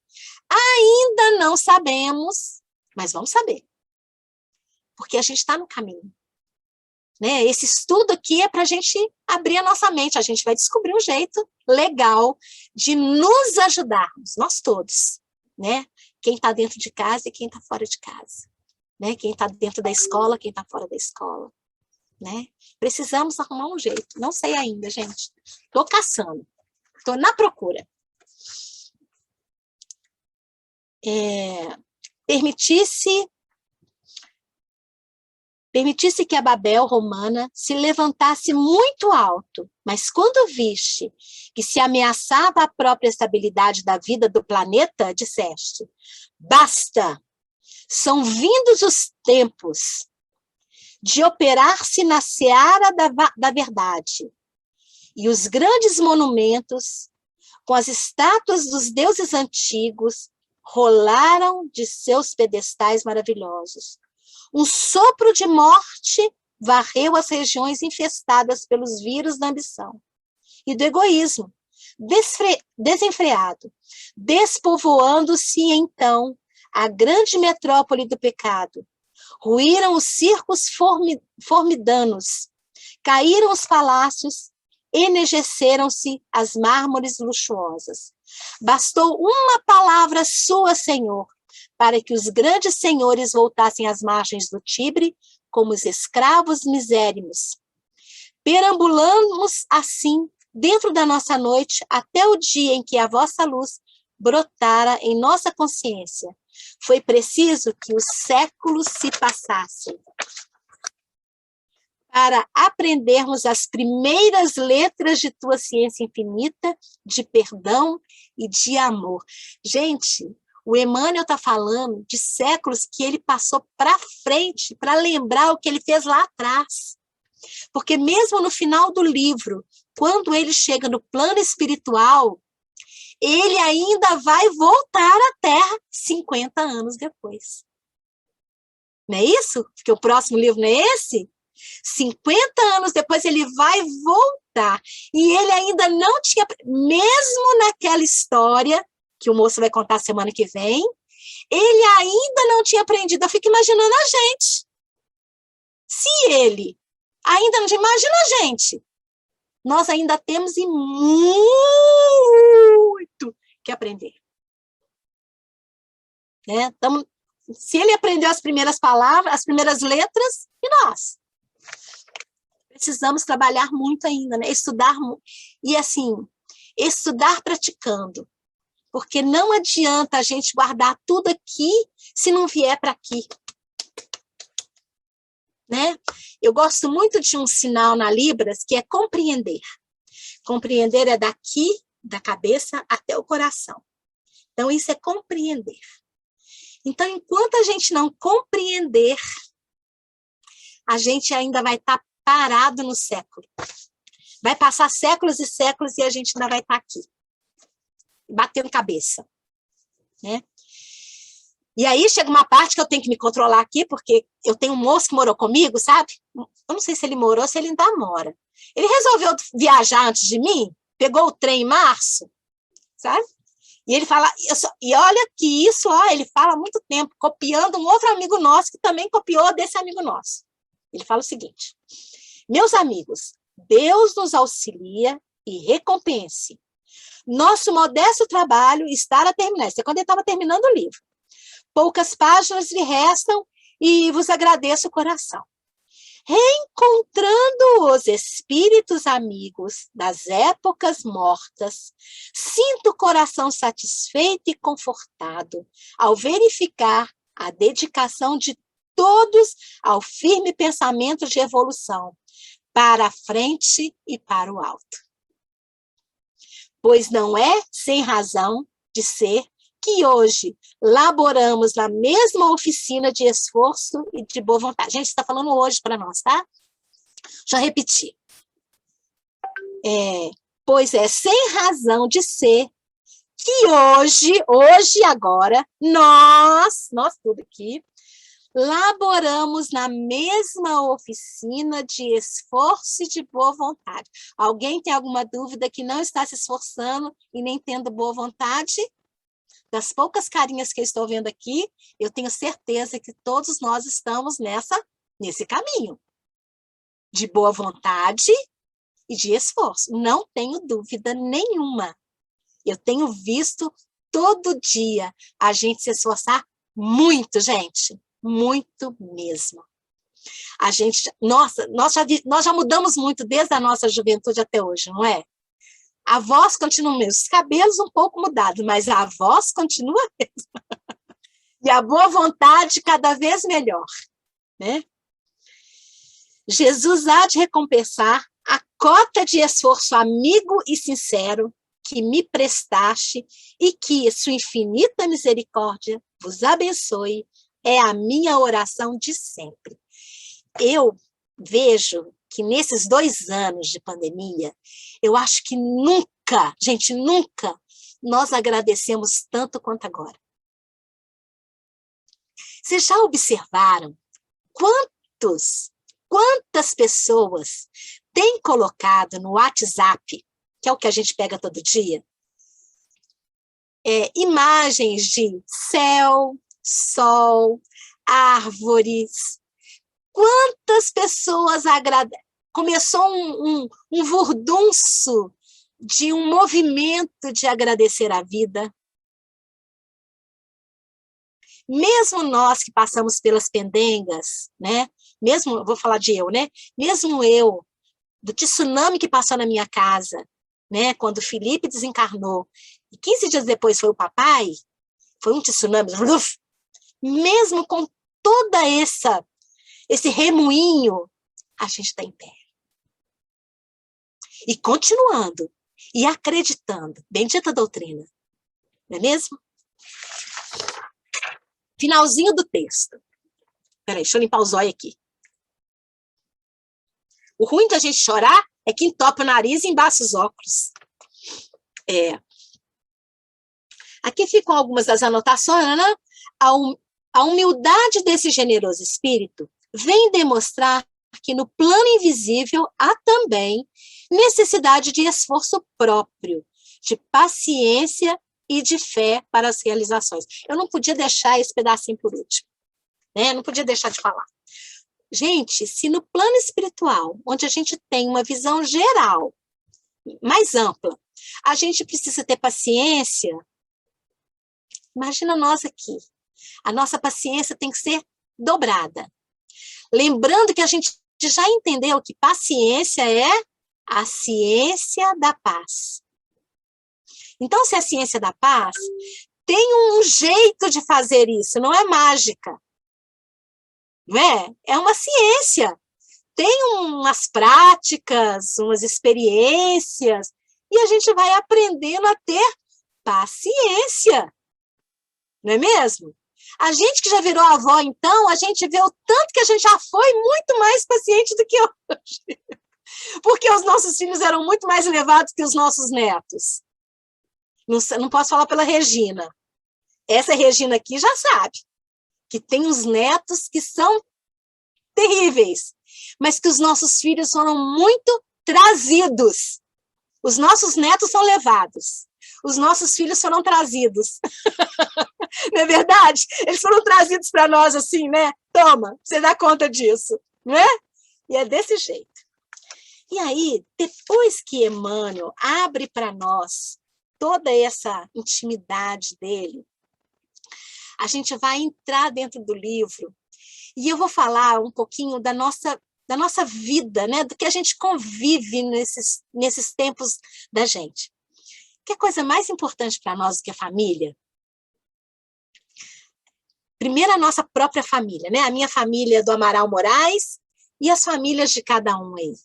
Ainda não sabemos, mas vamos saber, porque a gente está no caminho. Né? Esse estudo aqui é para a gente abrir a nossa mente, a gente vai descobrir um jeito legal de nos ajudarmos, nós todos. Né? Quem está dentro de casa e quem está fora de casa. Né? Quem está dentro da escola, quem está fora da escola. Né? Precisamos arrumar um jeito. Não sei ainda, gente. Estou caçando. Estou na procura. Permitisse que a Babel romana se levantasse muito alto, mas quando viste que se ameaçava a própria estabilidade da vida do planeta, disseste, basta, são vindos os tempos de operar-se na seara da verdade, e os grandes monumentos, com as estátuas dos deuses antigos, rolaram de seus pedestais maravilhosos. Um sopro de morte varreu as regiões infestadas pelos vírus da ambição e do egoísmo, desenfreado, despovoando-se então a grande metrópole do pecado. Ruíram os circos formidanos, caíram os palácios, enegeceram-se as mármores luxuosas. Bastou uma palavra sua, Senhor, para que os grandes senhores voltassem às margens do Tibre como os escravos misérrimos. Perambulamos assim, dentro da nossa noite, até o dia em que a vossa luz brotara em nossa consciência. Foi preciso que os séculos se passassem para aprendermos as primeiras letras de tua ciência infinita, de perdão e de amor. Gente, o Emmanuel está falando de séculos que ele passou para frente, para lembrar o que ele fez lá atrás. Porque mesmo no final do livro, quando ele chega no plano espiritual, ele ainda vai voltar à Terra 50 anos depois. Não é isso? Porque o próximo livro não é esse? 50 anos depois ele vai voltar. E ele ainda não tinha, mesmo naquela história, que o moço vai contar semana que vem, ele ainda não tinha aprendido. Eu fico imaginando a gente. Se ele ainda não tinha, imagina a gente. Nós ainda temos e muito que aprender. Né? Se ele aprendeu as primeiras palavras, as primeiras letras, e nós? Precisamos trabalhar muito ainda, né? Estudar, e assim, estudar praticando. Porque não adianta a gente guardar tudo aqui se não vier para aqui. Né? Eu gosto muito de um sinal na Libras, que é compreender. Compreender é daqui, da cabeça até o coração. Então, isso é compreender. Então, enquanto a gente não compreender, a gente ainda vai estar parado no século. Vai passar séculos e séculos e a gente ainda vai estar aqui, batendo cabeça. Né? E aí chega uma parte que eu tenho que me controlar aqui, porque eu tenho um moço que morou comigo, sabe? Eu não sei se ele morou, se ele ainda mora. Ele resolveu viajar antes de mim, pegou o trem em março, sabe? E ele fala, e olha que isso, ó, ele fala há muito tempo, copiando um outro amigo nosso, que também copiou desse amigo nosso. Ele fala o seguinte: meus amigos, Deus nos auxilia e recompense. Nosso modesto trabalho está a terminar. Isso é quando ele estava terminando o livro. Poucas páginas lhe restam e vos agradeço o coração. Reencontrando os espíritos amigos das épocas mortas, sinto o coração satisfeito e confortado ao verificar a dedicação de todos ao firme pensamento de evolução, para a frente e para o alto. Pois não é sem razão de ser que hoje laboramos na mesma oficina de esforço e de boa vontade. A gente está falando hoje para nós, tá? Já repeti. Pois é sem razão de ser que hoje agora, nós tudo aqui, laboramos na mesma oficina de esforço e de boa vontade. Alguém tem alguma dúvida que não está se esforçando e nem tendo boa vontade? Das poucas carinhas que eu estou vendo aqui, eu tenho certeza que todos nós estamos nesse caminho de boa vontade e de esforço. Não tenho dúvida nenhuma. Eu tenho visto todo dia a gente se esforçar muito, gente. Muito mesmo. A gente, nossa, nós já mudamos muito desde a nossa juventude até hoje, não é? A voz continua mesmo, os cabelos um pouco mudados, mas a voz continua a mesma. E a boa vontade cada vez melhor, né? Jesus há de recompensar a cota de esforço amigo e sincero que me prestaste e que sua infinita misericórdia vos abençoe, é a minha oração de sempre. Eu vejo que nesses 2 anos de pandemia, eu acho que nunca, gente, nunca, nós agradecemos tanto quanto agora. Vocês já observaram quantas pessoas têm colocado no WhatsApp, que é o que a gente pega todo dia, imagens de céu, sol, árvores. Quantas pessoas começou um furdunço de um movimento de agradecer a vida. Mesmo nós que passamos pelas pendengas, né? Mesmo, vou falar de eu, né? Mesmo eu, do tsunami que passou na minha casa, né? Quando o Felipe desencarnou, e 15 dias depois foi o papai, foi um tsunami, mesmo com toda esse remoinho, a gente está em pé. E continuando, e acreditando. Bendita doutrina. Não é mesmo? Finalzinho do texto. Peraí, deixa eu limpar o zóio aqui. O ruim da gente chorar é que entope o nariz e embaça os óculos. Aqui ficam algumas das anotações, né? A humildade desse generoso espírito vem demonstrar que no plano invisível há também necessidade de esforço próprio, de paciência e de fé para as realizações. Eu não podia deixar esse pedacinho por último, né? Não podia deixar de falar. Gente, se no plano espiritual, onde a gente tem uma visão geral, mais ampla, a gente precisa ter paciência, imagina nós aqui. A nossa paciência tem que ser dobrada. Lembrando que a gente já entendeu que paciência é a ciência da paz. Então, se é a ciência da paz, tem um jeito de fazer isso, não é mágica. Não é? É uma ciência. Tem umas práticas, umas experiências, e a gente vai aprendendo a ter paciência. Não é mesmo? A gente que já virou avó, então, a gente vê o tanto que a gente já foi muito mais paciente do que hoje. Porque os nossos filhos eram muito mais elevados que os nossos netos. Não posso falar pela Regina. Essa Regina aqui já sabe que tem uns netos que são terríveis, mas que os nossos filhos foram muito trazidos. Os nossos netos são levados. Os nossos filhos foram trazidos. Não é verdade? Eles foram trazidos para nós assim, né? Toma, você dá conta disso, não é? E é desse jeito. E aí, depois que Emmanuel abre para nós toda essa intimidade dele, a gente vai entrar dentro do livro e eu vou falar um pouquinho da nossa vida, né? Do que a gente convive nesses tempos da gente. Que coisa mais importante para nós do que a família? Primeiro, a nossa própria família, né? A minha família do Amaral Moraes e as famílias de cada um aí.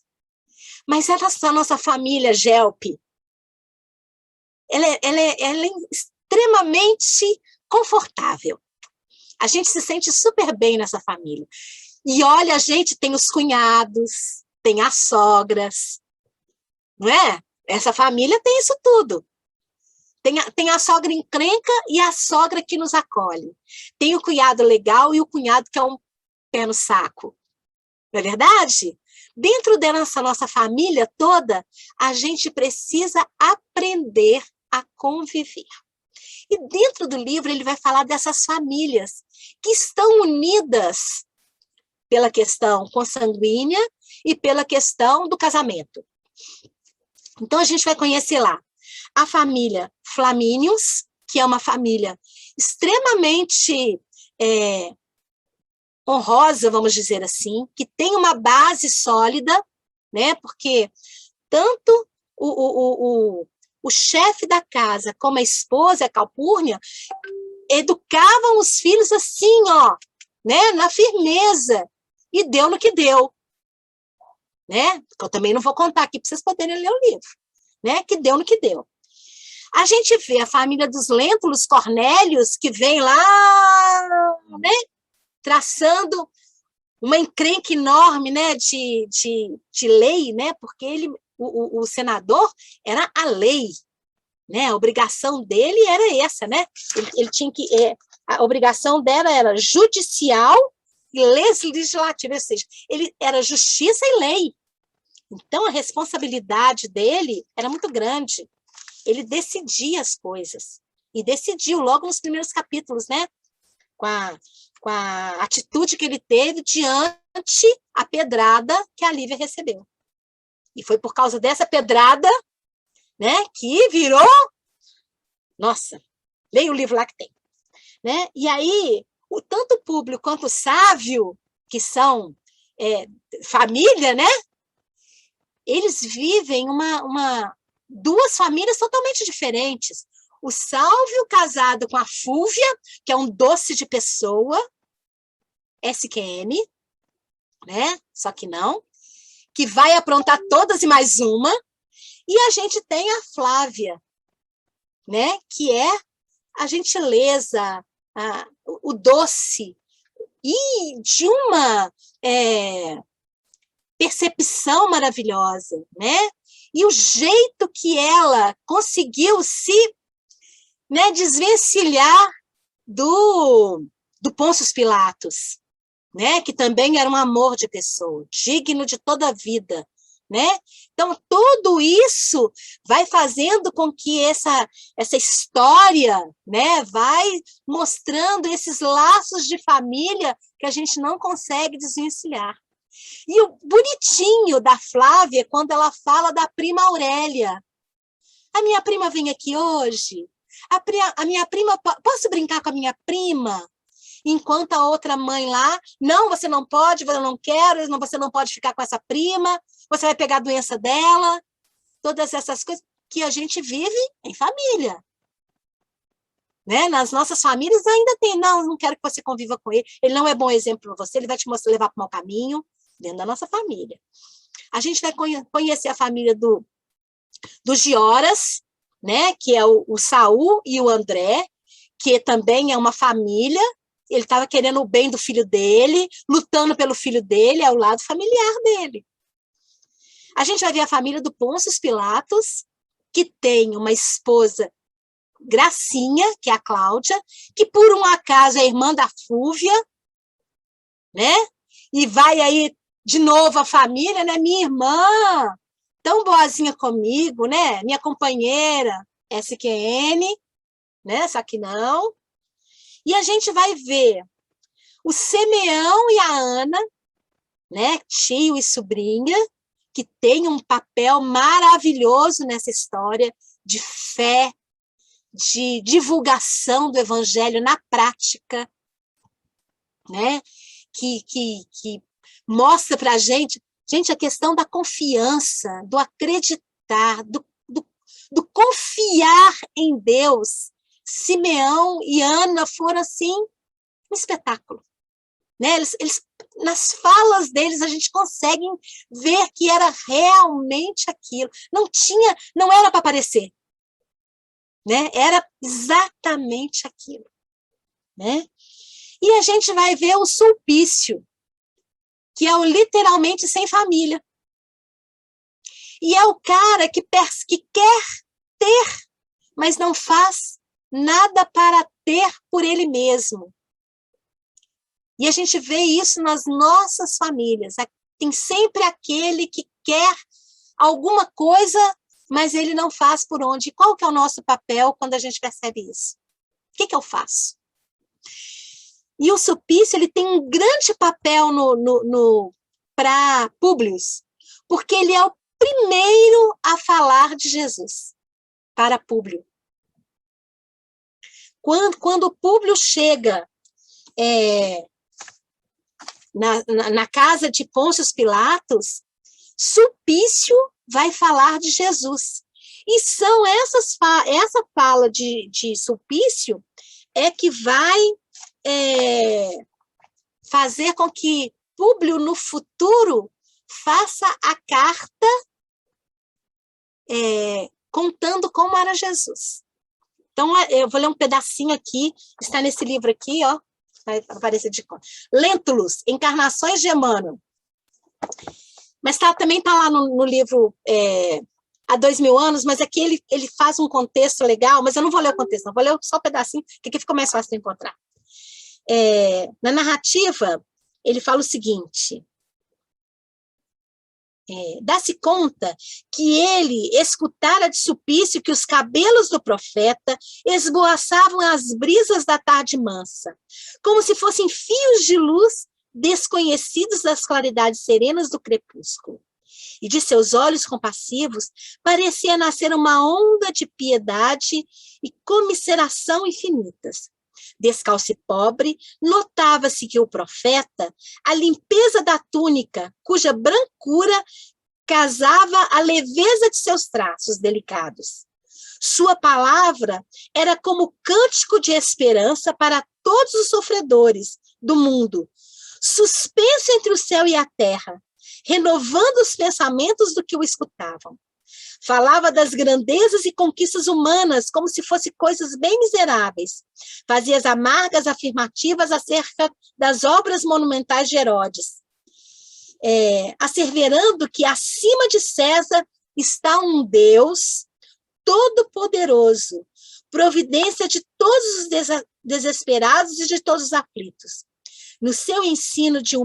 Mas essa nossa família Gelpi, ela é extremamente confortável. A gente se sente super bem nessa família. E olha, a gente tem os cunhados, tem as sogras, não é? Essa família tem isso tudo. Tem a sogra encrenca e a sogra que nos acolhe. Tem o cunhado legal e o cunhado que é um pé no saco. Não é verdade? Dentro dessa nossa família toda, a gente precisa aprender a conviver. E dentro do livro ele vai falar dessas famílias que estão unidas pela questão consanguínea e pela questão do casamento. Então a gente vai conhecer lá a família Flamínios, que é uma família extremamente honrosa, vamos dizer assim, que tem uma base sólida, né? Porque tanto o chefe da casa como a esposa, a Calpurnia, educavam os filhos assim, ó, né? Na firmeza, e deu no que deu, né? Eu também não vou contar aqui para vocês poderem ler o livro, né? Que deu no que deu. A gente vê a família dos Lentulus Cornélios, que vem lá, né, traçando uma encrenca enorme, né, de lei, né, porque o senador era a lei, né, a obrigação dele era essa, né, ele tinha que, a obrigação dela era judicial e legislativa, ou seja, ele era justiça e lei. Então, a responsabilidade dele era muito grande. Ele decidia as coisas. E decidiu logo nos primeiros capítulos, né? Com a atitude que ele teve diante a pedrada que a Lívia recebeu. E foi por causa dessa pedrada, né, que virou... Nossa, leia o livro lá que tem. Né? E aí, tanto o público quanto o Sávio, que são família, né? Eles vivem duas famílias totalmente diferentes. O Sálvio casado com a Fúvia, que é um doce de pessoa, SQN, né? Só que não, que vai aprontar todas e mais uma. E a gente tem a Flávia, né? Que é a gentileza, o doce, e de uma percepção maravilhosa, né? E o jeito que ela conseguiu se, né, desvencilhar do Pôncio Pilatos, né? Que também era um amor de pessoa, digno de toda a vida, né? Então, tudo isso vai fazendo com que essa história, né, vai mostrando esses laços de família que a gente não consegue desvencilhar. E o bonitinho da Flávia, quando ela fala da prima Aurélia. A minha prima vem aqui hoje? A minha prima, posso brincar com a minha prima? Enquanto a outra mãe lá, não, você não pode, eu não quero, você não pode ficar com essa prima, você vai pegar a doença dela, todas essas coisas que a gente vive em família. Né? Nas nossas famílias ainda tem, não quero que você conviva com ele não é bom exemplo para você, ele vai te levar para o mau caminho, dentro da nossa família. A gente vai conhecer a família do Gioras, né? Que é o Saul e o André, que também é uma família. Ele estava querendo o bem do filho dele, lutando pelo filho dele, é o lado familiar dele. A gente vai ver a família do Pôncio Pilatos, que tem uma esposa, Gracinha, que é a Cláudia, que por um acaso é irmã da Fúvia, né? E vai aí de novo a família, né? Minha irmã, tão boazinha comigo, né? Minha companheira, SQN, né? Só que não. E a gente vai ver o Simeão e a Ana, né? Tio e sobrinha, que tem um papel maravilhoso nessa história de fé, de divulgação do evangelho na prática, né? Que mostra para a gente, a questão da confiança, do acreditar, do confiar em Deus. Simeão e Ana foram, assim, um espetáculo. Né? Eles, nas falas deles, a gente consegue ver que era realmente aquilo. Não era para aparecer. Né? Era exatamente aquilo. Né? E a gente vai ver o Sulpício, que é o literalmente sem família. E é o cara que quer ter, mas não faz nada para ter por ele mesmo. E a gente vê isso nas nossas famílias. Tem sempre aquele que quer alguma coisa, mas ele não faz por onde. Qual que é o nosso papel quando a gente percebe isso? O que eu faço? E o Sulpício, ele tem um grande papel para Públio, porque ele é o primeiro a falar de Jesus para Públio. Quando Públio chega na casa de Pôncio Pilatos, Sulpício vai falar de Jesus. E são essa fala de Sulpício é que vai fazer com que Públio, no futuro, faça a carta contando como era Jesus. Então, eu vou ler um pedacinho aqui, está nesse livro aqui, ó, vai aparecer de conta. Lentulus, Encarnações de Emmanuel. Mas também está lá no livro há 2000 anos, mas aqui ele faz um contexto legal, mas eu não vou ler o contexto, não, vou ler só um pedacinho, que aqui ficou mais fácil de encontrar. Na narrativa, ele fala o seguinte: dá-se conta que ele escutara de Sulpício que os cabelos do profeta esvoaçavam as brisas da tarde mansa, como se fossem fios de luz desconhecidos das claridades serenas do crepúsculo. E de seus olhos compassivos parecia nascer uma onda de piedade e comiseração infinitas. Descalço e pobre, notava-se que o profeta, a limpeza da túnica, cuja brancura casava a leveza de seus traços delicados. Sua palavra era como cântico de esperança para todos os sofredores do mundo, suspenso entre o céu e a terra, renovando os pensamentos do que o escutavam. Falava das grandezas e conquistas humanas como se fossem coisas bem miseráveis. Fazia as amargas afirmativas acerca das obras monumentais de Herodes. asseverando que acima de César está um Deus todo-poderoso, providência de todos os desesperados e de todos os aflitos. No seu ensino de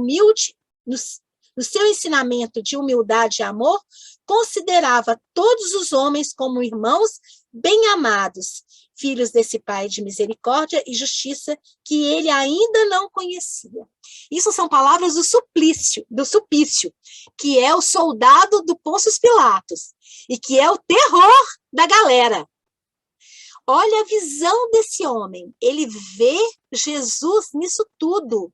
no seu ensinamento de humildade e amor, considerava todos os homens como irmãos bem-amados, filhos desse Pai de misericórdia e justiça que ele ainda não conhecia. Isso são palavras do Sulpício, que é o soldado do Pôncio Pilatos, e que é o terror da galera. Olha a visão desse homem, ele vê Jesus nisso tudo.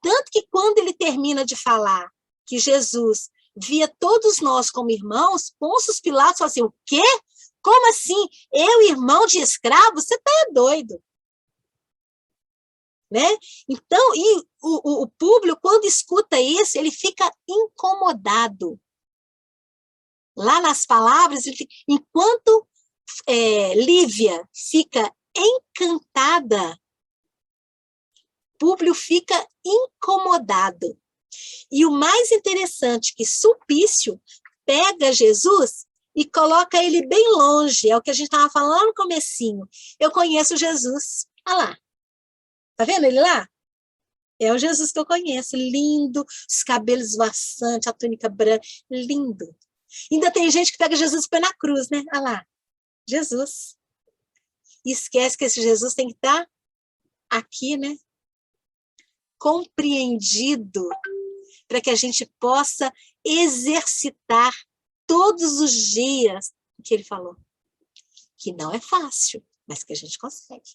Tanto que quando ele termina de falar que Jesus via todos nós como irmãos, Pôncio Pilatos fala assim, o quê? Como assim? Eu, irmão de escravo? Você tá doido. Né? Então, e o Públio, quando escuta isso, ele fica incomodado. Lá nas palavras, enquanto Lívia fica encantada, Públio fica incomodado. E o mais interessante é que Sulpício pega Jesus e coloca ele bem longe, é o que a gente estava falando lá no comecinho. Eu conheço Jesus. Olha lá. Tá vendo ele lá? É o Jesus que eu conheço, lindo, os cabelos esvoaçantes, a túnica branca, lindo. Ainda tem gente que pega Jesus e põe na cruz, né? Olha lá, Jesus. E esquece que esse Jesus tem que estar aqui, né? Compreendido, para que a gente possa exercitar todos os dias o que ele falou. Que não é fácil, mas que a gente consegue.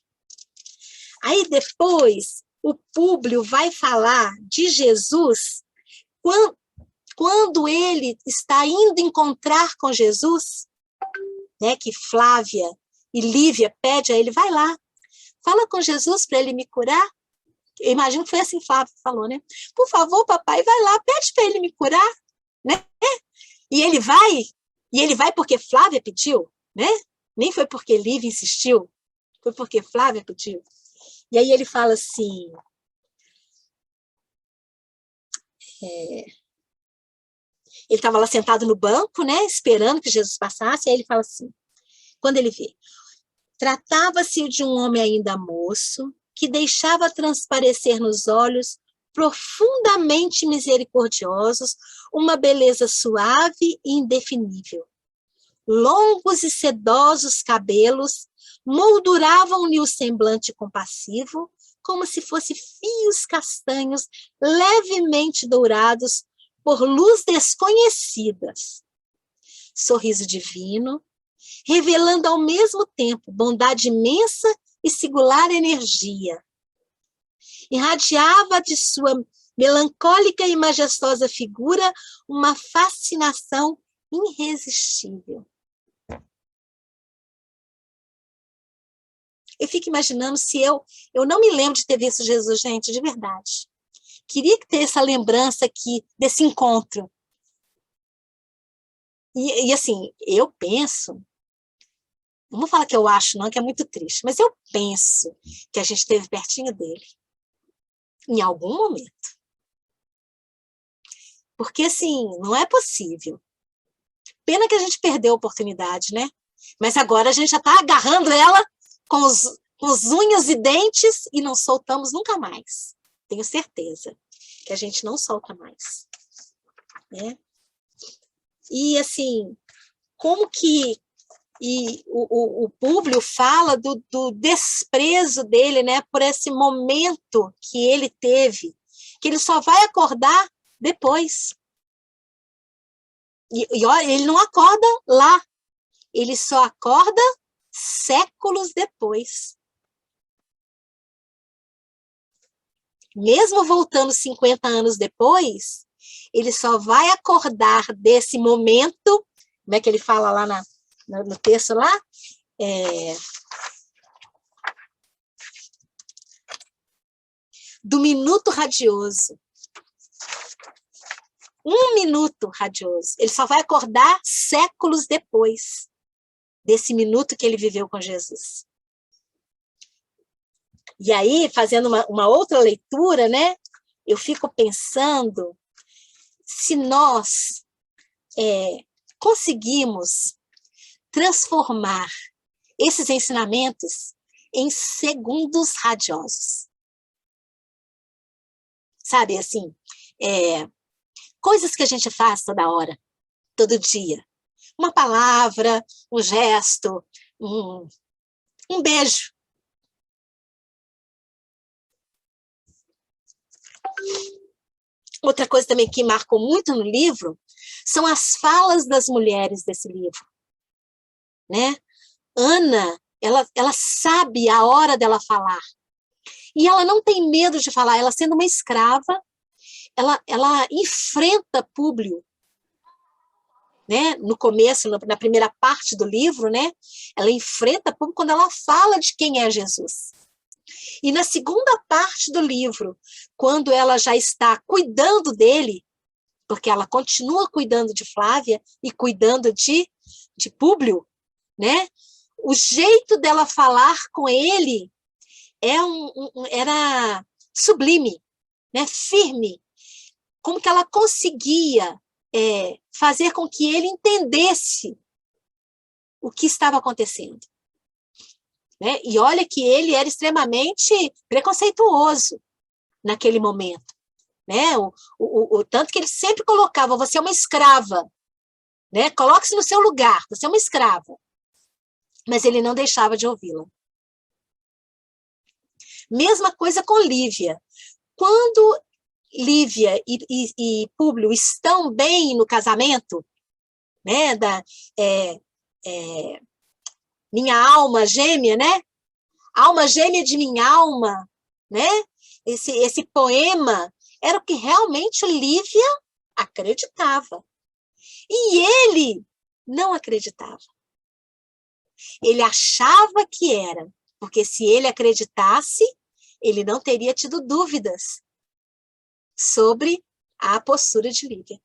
Aí depois, o Públio vai falar de Jesus quando ele está indo encontrar com Jesus, né, que Flávia e Lívia pede a ele, vai lá, fala com Jesus para ele me curar. Eu imagino que foi assim que Flávia falou, né? Por favor, papai, vai lá, pede para ele me curar, né? E ele vai porque Flávia pediu, né? Nem foi porque Lívia insistiu, foi porque Flávia pediu. E aí ele fala assim, ele estava lá sentado no banco, né, esperando que Jesus passasse, e aí ele fala assim, quando ele vê, tratava-se de um homem ainda moço, que deixava transparecer nos olhos profundamente misericordiosos uma beleza suave e indefinível. Longos e sedosos cabelos molduravam-lhe o semblante compassivo, como se fossem fios castanhos levemente dourados por luz desconhecidas. Sorriso divino, revelando ao mesmo tempo bondade imensa e singular energia. Irradiava de sua melancólica e majestosa figura uma fascinação irresistível. Eu fico imaginando se eu não me lembro de ter visto Jesus, gente, de verdade. Queria ter essa lembrança aqui, desse encontro. E assim, eu penso, não vou falar que eu acho não, que é muito triste, mas eu penso que a gente esteve pertinho dele, em algum momento. Porque assim, não é possível. Pena que a gente perdeu a oportunidade, né? Mas agora a gente já está agarrando ela com os unhas e dentes e não soltamos nunca mais. Tenho certeza que a gente não solta mais. Né? E assim, como que o Públio fala do desprezo dele, né, por esse momento que ele teve, que ele só vai acordar depois. E olha, ele não acorda lá, ele só acorda séculos depois. Mesmo voltando 50 anos depois, ele só vai acordar desse momento, como é que ele fala lá no texto lá? Do minuto radioso. Um minuto radioso. Ele só vai acordar séculos depois desse minuto que ele viveu com Jesus. E aí, fazendo uma outra leitura, né? eu fico pensando se nós conseguimos transformar esses ensinamentos em segundos radiosos. Sabe, assim, coisas que a gente faz toda hora, todo dia. Uma palavra, um gesto, um beijo. Outra coisa também que marcou muito no livro são as falas das mulheres desse livro, né? Ana, ela sabe a hora dela falar. E ela não tem medo de falar. Ela, sendo uma escrava, ela enfrenta Públio, né? No começo, na primeira parte do livro, né? Ela enfrenta Públio quando ela fala de quem é Jesus. E na segunda parte do livro, quando ela já está cuidando dele, porque ela continua cuidando de Flávia e cuidando de Públio, né? O jeito dela falar com ele era sublime, né? Firme. Como que ela conseguia fazer com que ele entendesse o que estava acontecendo. Né? E olha que ele era extremamente preconceituoso naquele momento. Né? O tanto que ele sempre colocava, você é uma escrava. Né? Coloque-se no seu lugar, você é uma escrava. Mas ele não deixava de ouvi-la. Mesma coisa com Lívia. Quando Lívia e Públio estão bem no casamento, né, minha alma gêmea, né? Alma gêmea de minha alma, né? Esse poema era o que realmente Lívia acreditava. E ele não acreditava. Ele achava que era, porque se ele acreditasse, ele não teria tido dúvidas sobre a postura de Lívia.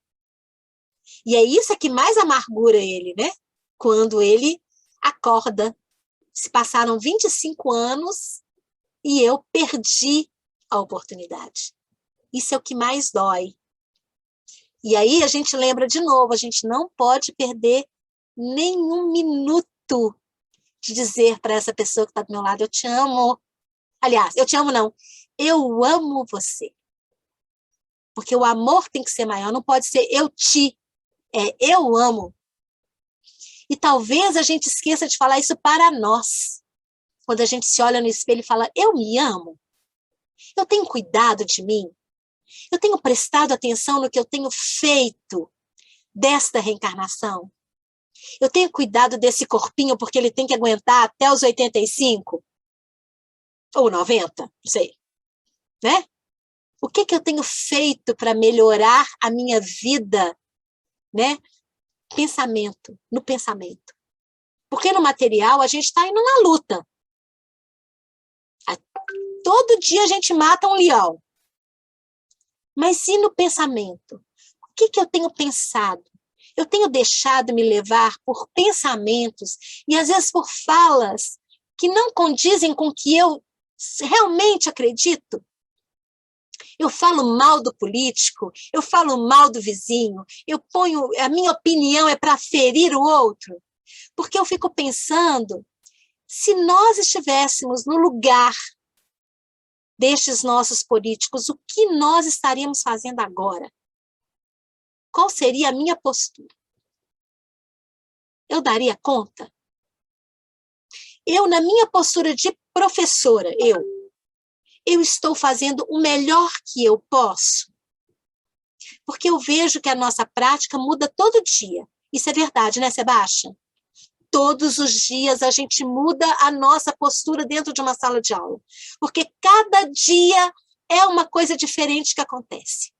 E é isso que mais amargura ele, né? Quando ele acorda. Se passaram 25 anos e eu perdi a oportunidade. Isso é o que mais dói. E aí a gente lembra de novo, a gente não pode perder nenhum minuto de dizer para essa pessoa que está do meu lado, eu te amo. Aliás, eu te amo não, eu amo você. Porque o amor tem que ser maior, não pode ser eu te, eu amo. E talvez a gente esqueça de falar isso para nós. Quando a gente se olha no espelho e fala, eu me amo. Eu tenho cuidado de mim. Eu tenho prestado atenção no que eu tenho feito desta reencarnação. Eu tenho cuidado desse corpinho porque ele tem que aguentar até os 85. Ou 90, não sei. Né? O que eu tenho feito para melhorar a minha vida, né? No pensamento. Porque no material a gente está indo na luta. Todo dia a gente mata um leão. Mas e no pensamento? O que eu tenho pensado? Eu tenho deixado me levar por pensamentos e às vezes por falas que não condizem com o que eu realmente acredito. Eu falo mal do político, eu falo mal do vizinho, a minha opinião é para ferir o outro, porque eu fico pensando, se nós estivéssemos no lugar destes nossos políticos, o que nós estaríamos fazendo agora? Qual seria a minha postura? Eu daria conta? Eu, na minha postura de professora, eu estou fazendo o melhor que eu posso? Porque eu vejo que a nossa prática muda todo dia. Isso é verdade, né, Sebastião? Todos os dias a gente muda a nossa postura dentro de uma sala de aula. Porque cada dia é uma coisa diferente que acontece.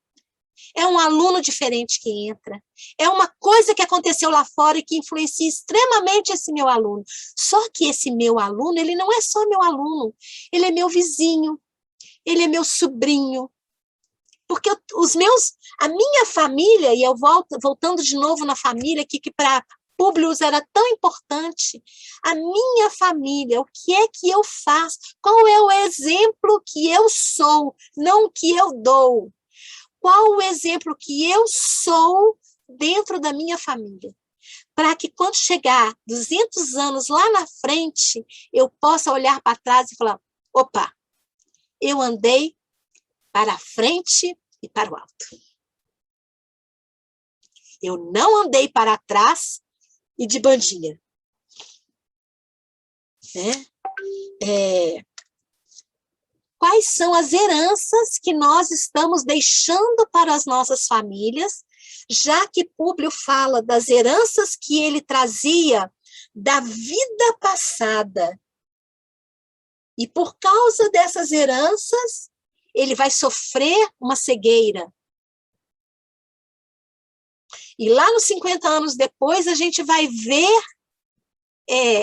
É um aluno diferente que entra. É uma coisa que aconteceu lá fora e que influencia extremamente esse meu aluno. Só que esse meu aluno, ele não é só meu aluno. Ele é meu vizinho. Ele é meu sobrinho. Porque a minha família, e eu voltando de novo na família, que para Públio era tão importante. A minha família, o que é que eu faço? Qual é o exemplo que eu sou, não o que eu dou? Qual o exemplo que eu sou dentro da minha família? Para que quando chegar 200 anos lá na frente, eu possa olhar para trás e falar, opa, eu andei para a frente e para o alto. Eu não andei para trás e de bandinha. Né? Quais são as heranças que nós estamos deixando para as nossas famílias, já que Públio fala das heranças que ele trazia da vida passada. E por causa dessas heranças, ele vai sofrer uma cegueira. E lá nos 50 anos depois, a gente vai ver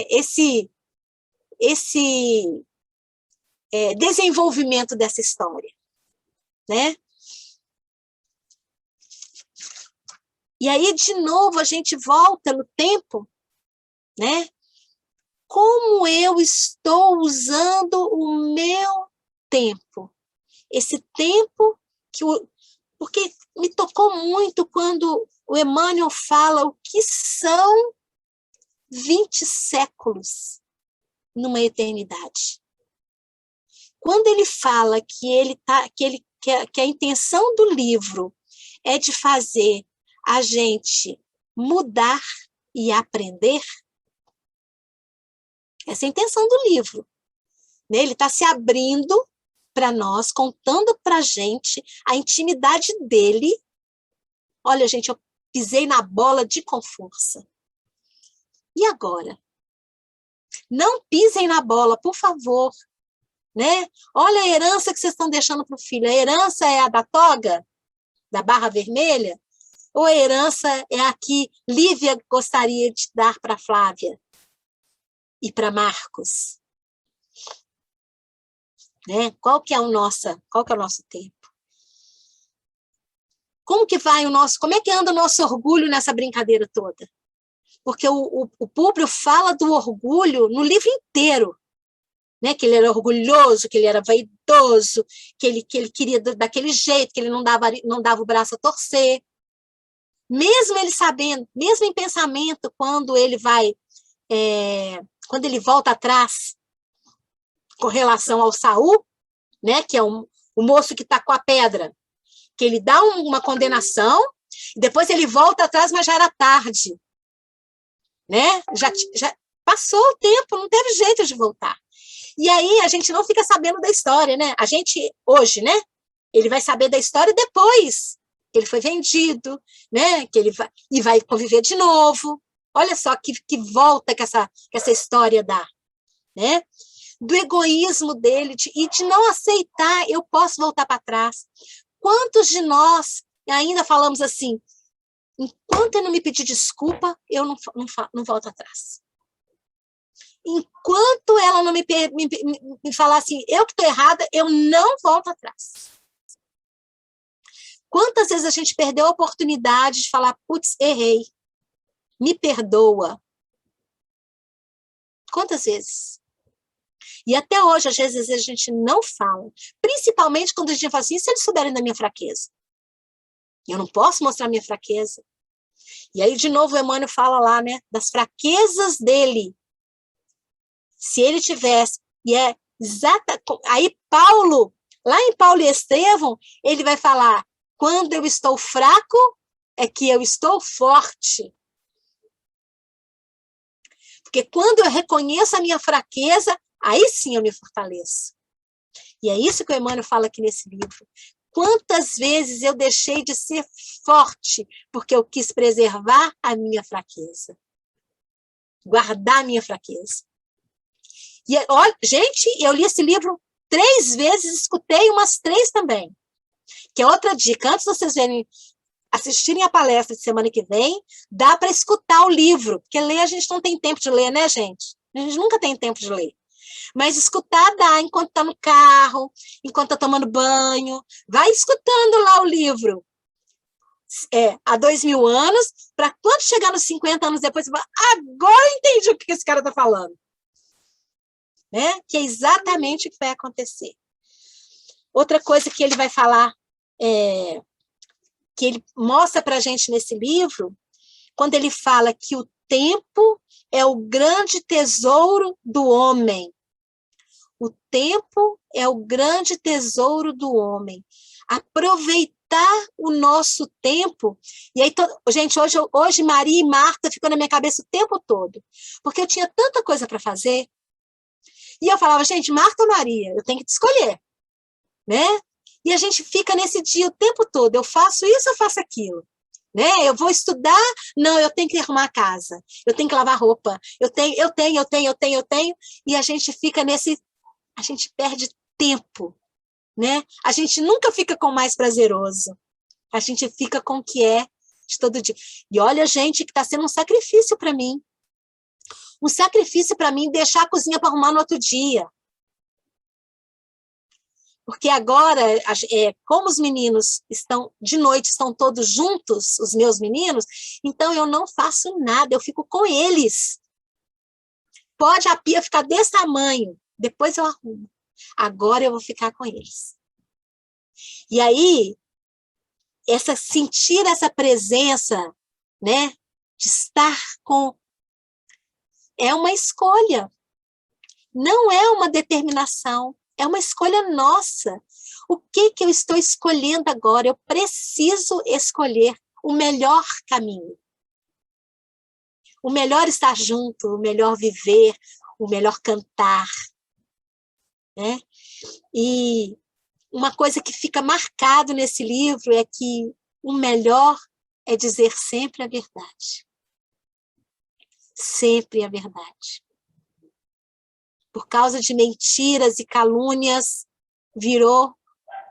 esse desenvolvimento dessa história, né? E aí, de novo, a gente volta no tempo, né? Como eu estou usando o meu tempo? Esse tempo porque me tocou muito quando o Emmanuel fala o que são 20 séculos numa eternidade. Quando ele fala que a intenção do livro é de fazer a gente mudar e aprender, essa é a intenção do livro. Né? Ele está se abrindo para nós, contando para a gente a intimidade dele. Olha, gente, eu pisei na bola com força. E agora? Não pisem na bola, por favor. Né? Olha a herança que vocês estão deixando para o filho. A herança é a da toga? Da barra vermelha? Ou a herança é a que Lívia gostaria de dar para Flávia? E para Marcos? Né? Qual que é o nosso tempo? Como é que anda o nosso orgulho nessa brincadeira toda? Porque o Públio fala do orgulho no livro inteiro, né? Que ele era orgulhoso, que ele era vaidoso, que ele queria daquele jeito, que ele não dava o braço a torcer. Mesmo ele sabendo, mesmo em pensamento, quando ele volta atrás com relação ao Saul, né? Que é o moço que está com a pedra, que ele dá uma condenação, depois ele volta atrás, mas já era tarde. Né? Já passou o tempo, não teve jeito de voltar. E aí a gente não fica sabendo da história, né? A gente, hoje, né? Ele vai saber da história depois que ele foi vendido, né? Que ele vai conviver de novo. Olha só que volta que essa história dá, né? Do egoísmo dele e de não aceitar, eu posso voltar para trás. Quantos de nós ainda falamos assim, enquanto eu não me pedir desculpa, eu não volto atrás. Enquanto ela não me falar assim, eu que estou errada, eu não volto atrás. Quantas vezes a gente perdeu a oportunidade de falar, putz, errei, me perdoa? Quantas vezes? E até hoje, às vezes, a gente não fala, principalmente quando a gente fala assim, e se eles souberem da minha fraqueza? Eu não posso mostrar minha fraqueza. E aí, de novo, o Emmanuel fala lá, né, das fraquezas dele. Se ele tivesse, e é exata. Aí, Paulo, lá em Paulo e Estevão, ele vai falar: quando eu estou fraco, é que eu estou forte. Porque quando eu reconheço a minha fraqueza, aí sim eu me fortaleço. E é isso que o Emmanuel fala aqui nesse livro. Quantas vezes eu deixei de ser forte porque eu quis preservar a minha fraqueza, guardar a minha fraqueza. E, olha, gente, eu li esse livro 3 vezes, escutei umas 3 também. Que é outra dica, antes de vocês assistirem a palestra de semana que vem, dá para escutar o livro, porque ler a gente não tem tempo de ler, né, gente? A gente nunca tem tempo de ler. Mas escutar dá enquanto está no carro, enquanto está tomando banho. Vai escutando lá o livro. há 2000 anos, para quando chegar nos 50 anos depois, você fala, agora eu entendi o que esse cara está falando. Né? Que é exatamente o que vai acontecer. Outra coisa que ele vai falar, que ele mostra para a gente nesse livro, quando ele fala que o tempo é o grande tesouro do homem. O tempo é o grande tesouro do homem. Aproveitar o nosso tempo. E aí, gente, hoje Maria e Marta ficou na minha cabeça o tempo todo, porque eu tinha tanta coisa para fazer. E eu falava, gente, Marta ou Maria? Eu tenho que te escolher, né? E a gente fica nesse dia o tempo todo, eu faço isso, eu faço aquilo, né? Eu vou estudar, não, eu tenho que arrumar a casa, eu tenho que lavar roupa, eu tenho, e a gente fica a gente perde tempo, né? A gente nunca fica com o mais prazeroso, a gente fica com o que é de todo dia. E olha, gente, que está sendo um sacrifício para mim. Um sacrifício para mim deixar a cozinha para arrumar no outro dia. Porque agora, como os meninos estão, de noite, estão todos juntos, os meus meninos, então eu não faço nada, eu fico com eles. Pode a pia ficar desse tamanho, depois eu arrumo. Agora eu vou ficar com eles. E aí, sentir essa presença, né, de estar com... É uma escolha. Não é uma determinação. É uma escolha nossa. O que eu estou escolhendo agora? Eu preciso escolher o melhor caminho. O melhor estar junto, o melhor viver, o melhor cantar. Né? E uma coisa que fica marcado nesse livro é que o melhor é dizer sempre a verdade. Sempre a verdade. Por causa de mentiras e calúnias, virou,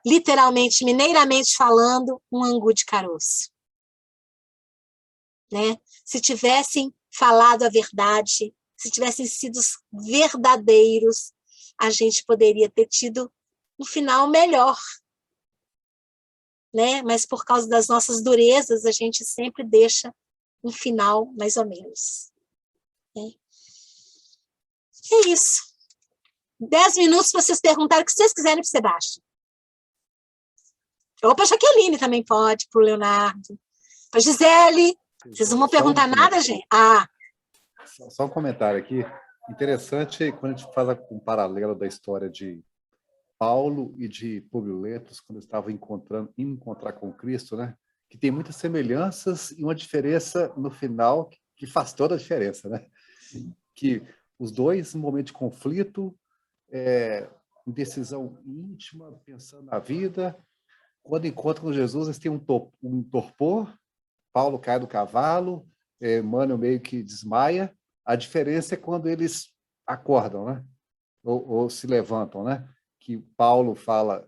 literalmente, mineiramente falando, um angu de caroço. Né? Se tivessem falado a verdade, se tivessem sido verdadeiros, a gente poderia ter tido um final melhor. Né? Mas por causa das nossas durezas, a gente sempre deixa um final mais ou menos. Né? É isso. 10 minutos para vocês perguntarem o que vocês quiserem para o Sebastião. Ou para a Jaqueline também pode, para o Leonardo. Para a Gisele. Vocês não vão perguntar nada, gente? Só um comentário aqui. Interessante quando a gente faz um paralelo da história de Paulo e de Públio Lentulus, quando estavam indo encontrar com Cristo, né? Que tem muitas semelhanças e uma diferença no final que faz toda a diferença, né? Que os dois, no momento de conflito, decisão íntima, pensando na vida, quando encontram com Jesus, eles têm um torpor, Paulo cai do cavalo, Emmanuel meio que desmaia, a diferença é quando eles acordam, né? Ou se levantam, né? Que Paulo fala,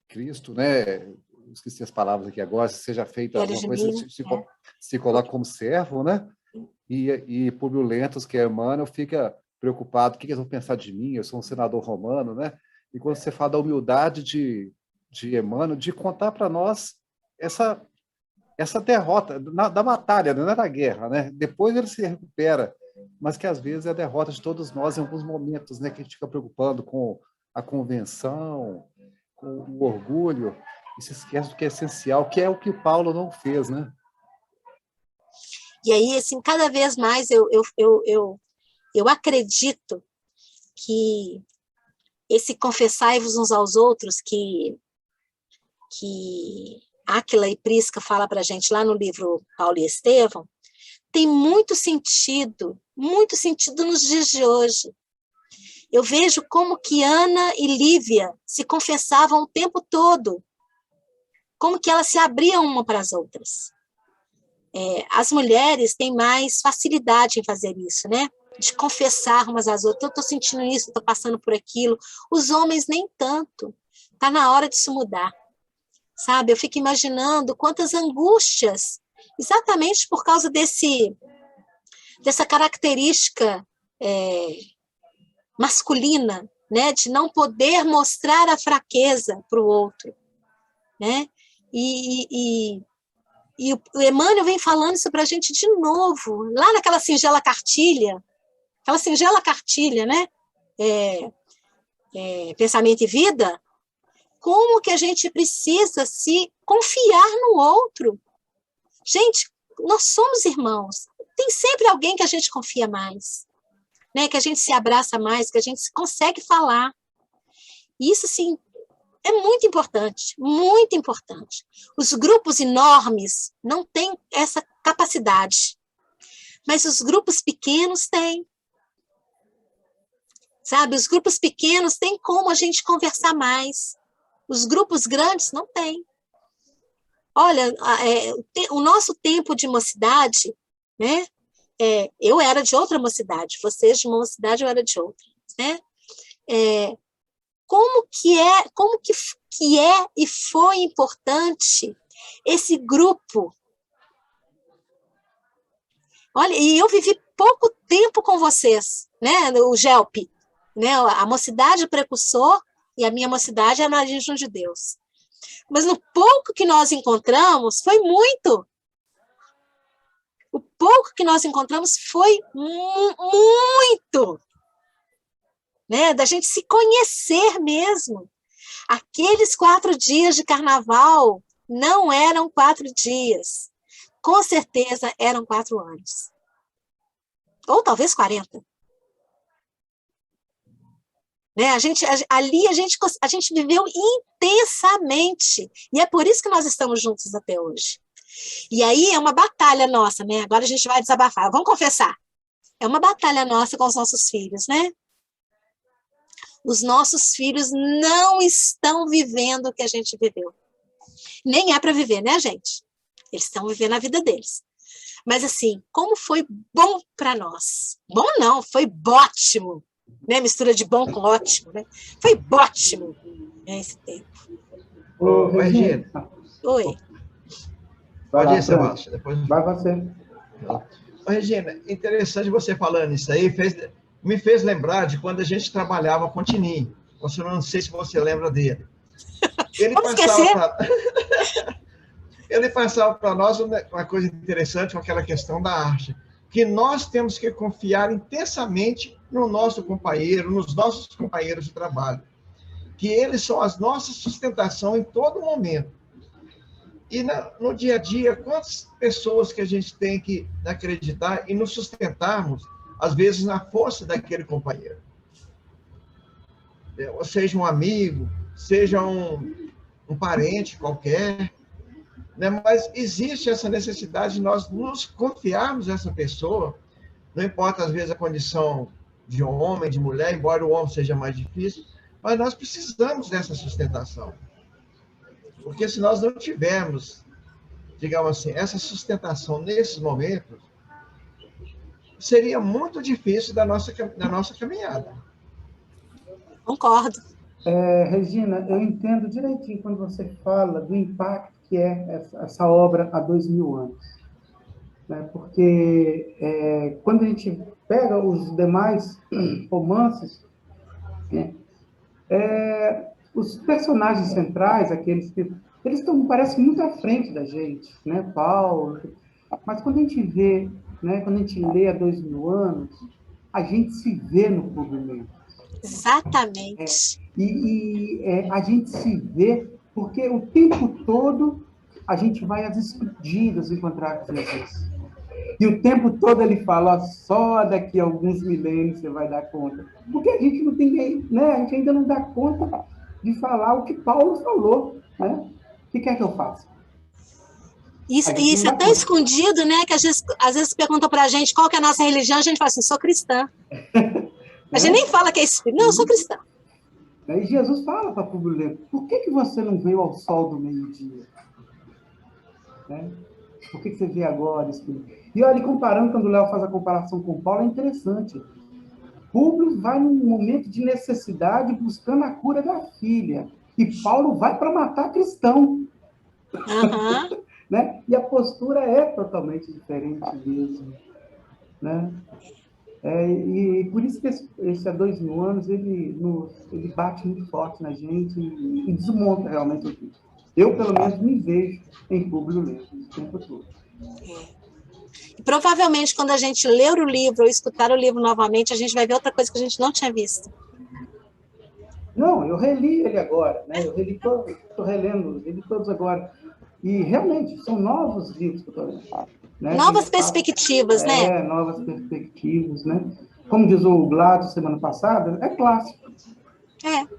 Cristo, né? Esqueci as palavras aqui agora, se seja feita alguma coisa, se coloca como servo, né? E Públio Lentulus, que é Emmanuel, fica preocupado, o que eles vão pensar de mim? Eu sou um senador romano, né? E quando você fala da humildade de Emmanuel, de contar para nós essa derrota da batalha, não é da guerra, né? Depois ele se recupera, mas que às vezes é a derrota de todos nós em alguns momentos, né? Que a gente fica preocupando com a convenção, com o orgulho, e se esquece do que é essencial, que é o que Paulo não fez, né? E aí, assim, cada vez mais eu acredito que esse confessai-vos uns aos outros que Áquila e Prisca fala para a gente lá no livro Paulo e Estevão, tem muito sentido nos dias de hoje. Eu vejo como que Ana e Lívia se confessavam o tempo todo, como que elas se abriam uma para as outras. As mulheres têm mais facilidade em fazer isso, né? De confessar umas às outras. Eu estou sentindo isso, estou passando por aquilo. Os homens nem tanto. Está na hora de se mudar. Sabe? Eu fico imaginando quantas angústias, exatamente por causa dessa característica masculina, né? De não poder mostrar a fraqueza para o outro. Né? E o Emmanuel vem falando isso para a gente de novo, lá naquela singela cartilha, né? Pensamento e Vida, como que a gente precisa se confiar no outro. Gente, nós somos irmãos. Tem sempre alguém que a gente confia mais, né? Que a gente se abraça mais, que a gente consegue falar. Isso, assim, é muito importante, muito importante. Os grupos enormes não têm essa capacidade, mas os grupos pequenos têm. Sabe, os grupos pequenos têm como a gente conversar mais. Os grupos grandes não têm. Olha, o nosso tempo de mocidade, né? Eu era de outra mocidade, vocês de uma mocidade, eu era de outra, né? Como que é e foi importante esse grupo. Olha, e eu vivi pouco tempo com vocês, né? O GELP, né? A mocidade precursor e a minha mocidade é a Maria Junto de Deus. Mas no pouco que nós encontramos, foi muito. O pouco que nós encontramos foi muito. Né? Da gente se conhecer mesmo. Aqueles 4 dias de carnaval não eram 4 dias. Com certeza eram 4 anos. Ou talvez 40. Né? Ali a gente viveu intensamente. E é por isso que nós estamos juntos até hoje. E aí é uma batalha nossa, né? Agora a gente vai desabafar. Vamos confessar. É uma batalha nossa com os nossos filhos, né? Os nossos filhos não estão vivendo o que a gente viveu. Nem é para viver, né, gente? Eles estão vivendo a vida deles. Mas, assim, como foi bom para nós. Bom não, foi ótimo. Né? Mistura de bom com ótimo, né? Foi ótimo, né, esse tempo. Ô, Regina. Oi. Pode ir, Sebastião. Depois... Vai você. Ô, Regina, interessante você falando isso aí, me fez lembrar de quando a gente trabalhava com o Tininho. Você não sei se você lembra dele. Ele passava para nós uma coisa interessante com aquela questão da arte, que nós temos que confiar intensamente no nosso companheiro, nos nossos companheiros de trabalho, que eles são a nossa sustentação em todo momento. E no dia a dia, quantas pessoas que a gente tem que acreditar e nos sustentarmos, às vezes, na força daquele companheiro. Ou seja um amigo, seja um parente qualquer, né? Mas existe essa necessidade de nós nos confiarmos nessa pessoa, não importa, às vezes, a condição de homem, de mulher, embora o homem seja mais difícil, mas nós precisamos dessa sustentação. Porque se nós não tivermos, digamos assim, essa sustentação nesses momentos, seria muito difícil da nossa caminhada. Concordo. Regina, eu entendo direitinho quando você fala do impacto que é essa obra há 2000 anos. Né? Porque quando a gente pega os demais romances, né, os personagens centrais, aqueles que eles parecem muito à frente da gente, né? Paulo. Mas quando a gente vê, né, quando a gente lê há 2000 anos, a gente se vê no movimento. Exatamente. A gente se vê porque o tempo todo a gente vai às escondidas encontrar com Jesus. E o tempo todo ele fala, ó, só daqui a alguns milênios você vai dar conta. Porque a gente não tem, né? A gente ainda não dá conta de falar o que Paulo falou, né? O que quer que eu faça? Isso é tão escondido, né? Que às vezes perguntam para a gente qual que é a nossa religião, a gente fala assim, sou cristã. A gente nem fala que é espírito. Não, eu sou cristã. E Jesus fala para Publio, por que você não veio ao sol do meio-dia? Né? Por que você vê agora? E olha, comparando, quando o Léo faz a comparação com Paulo, é interessante. Publio vai num momento de necessidade buscando a cura da filha. E Paulo vai para matar cristão. Uhum. Né? E a postura é totalmente diferente mesmo. Né? E por isso que esse há 2000 anos ele bate muito forte na gente e desmonta realmente Eu, pelo menos, me vejo em Públio mesmo, o tempo todo. E provavelmente, quando a gente ler o livro ou escutar o livro novamente, a gente vai ver outra coisa que a gente não tinha visto. Não, eu reli ele agora, né? Eu reli todos, estou relendo, reli todos agora. E, realmente, são novos livros que eu estou lendo. Né? Novas perspectivas, né? Novas perspectivas, né? Como diz o Glado semana passada, é clássico.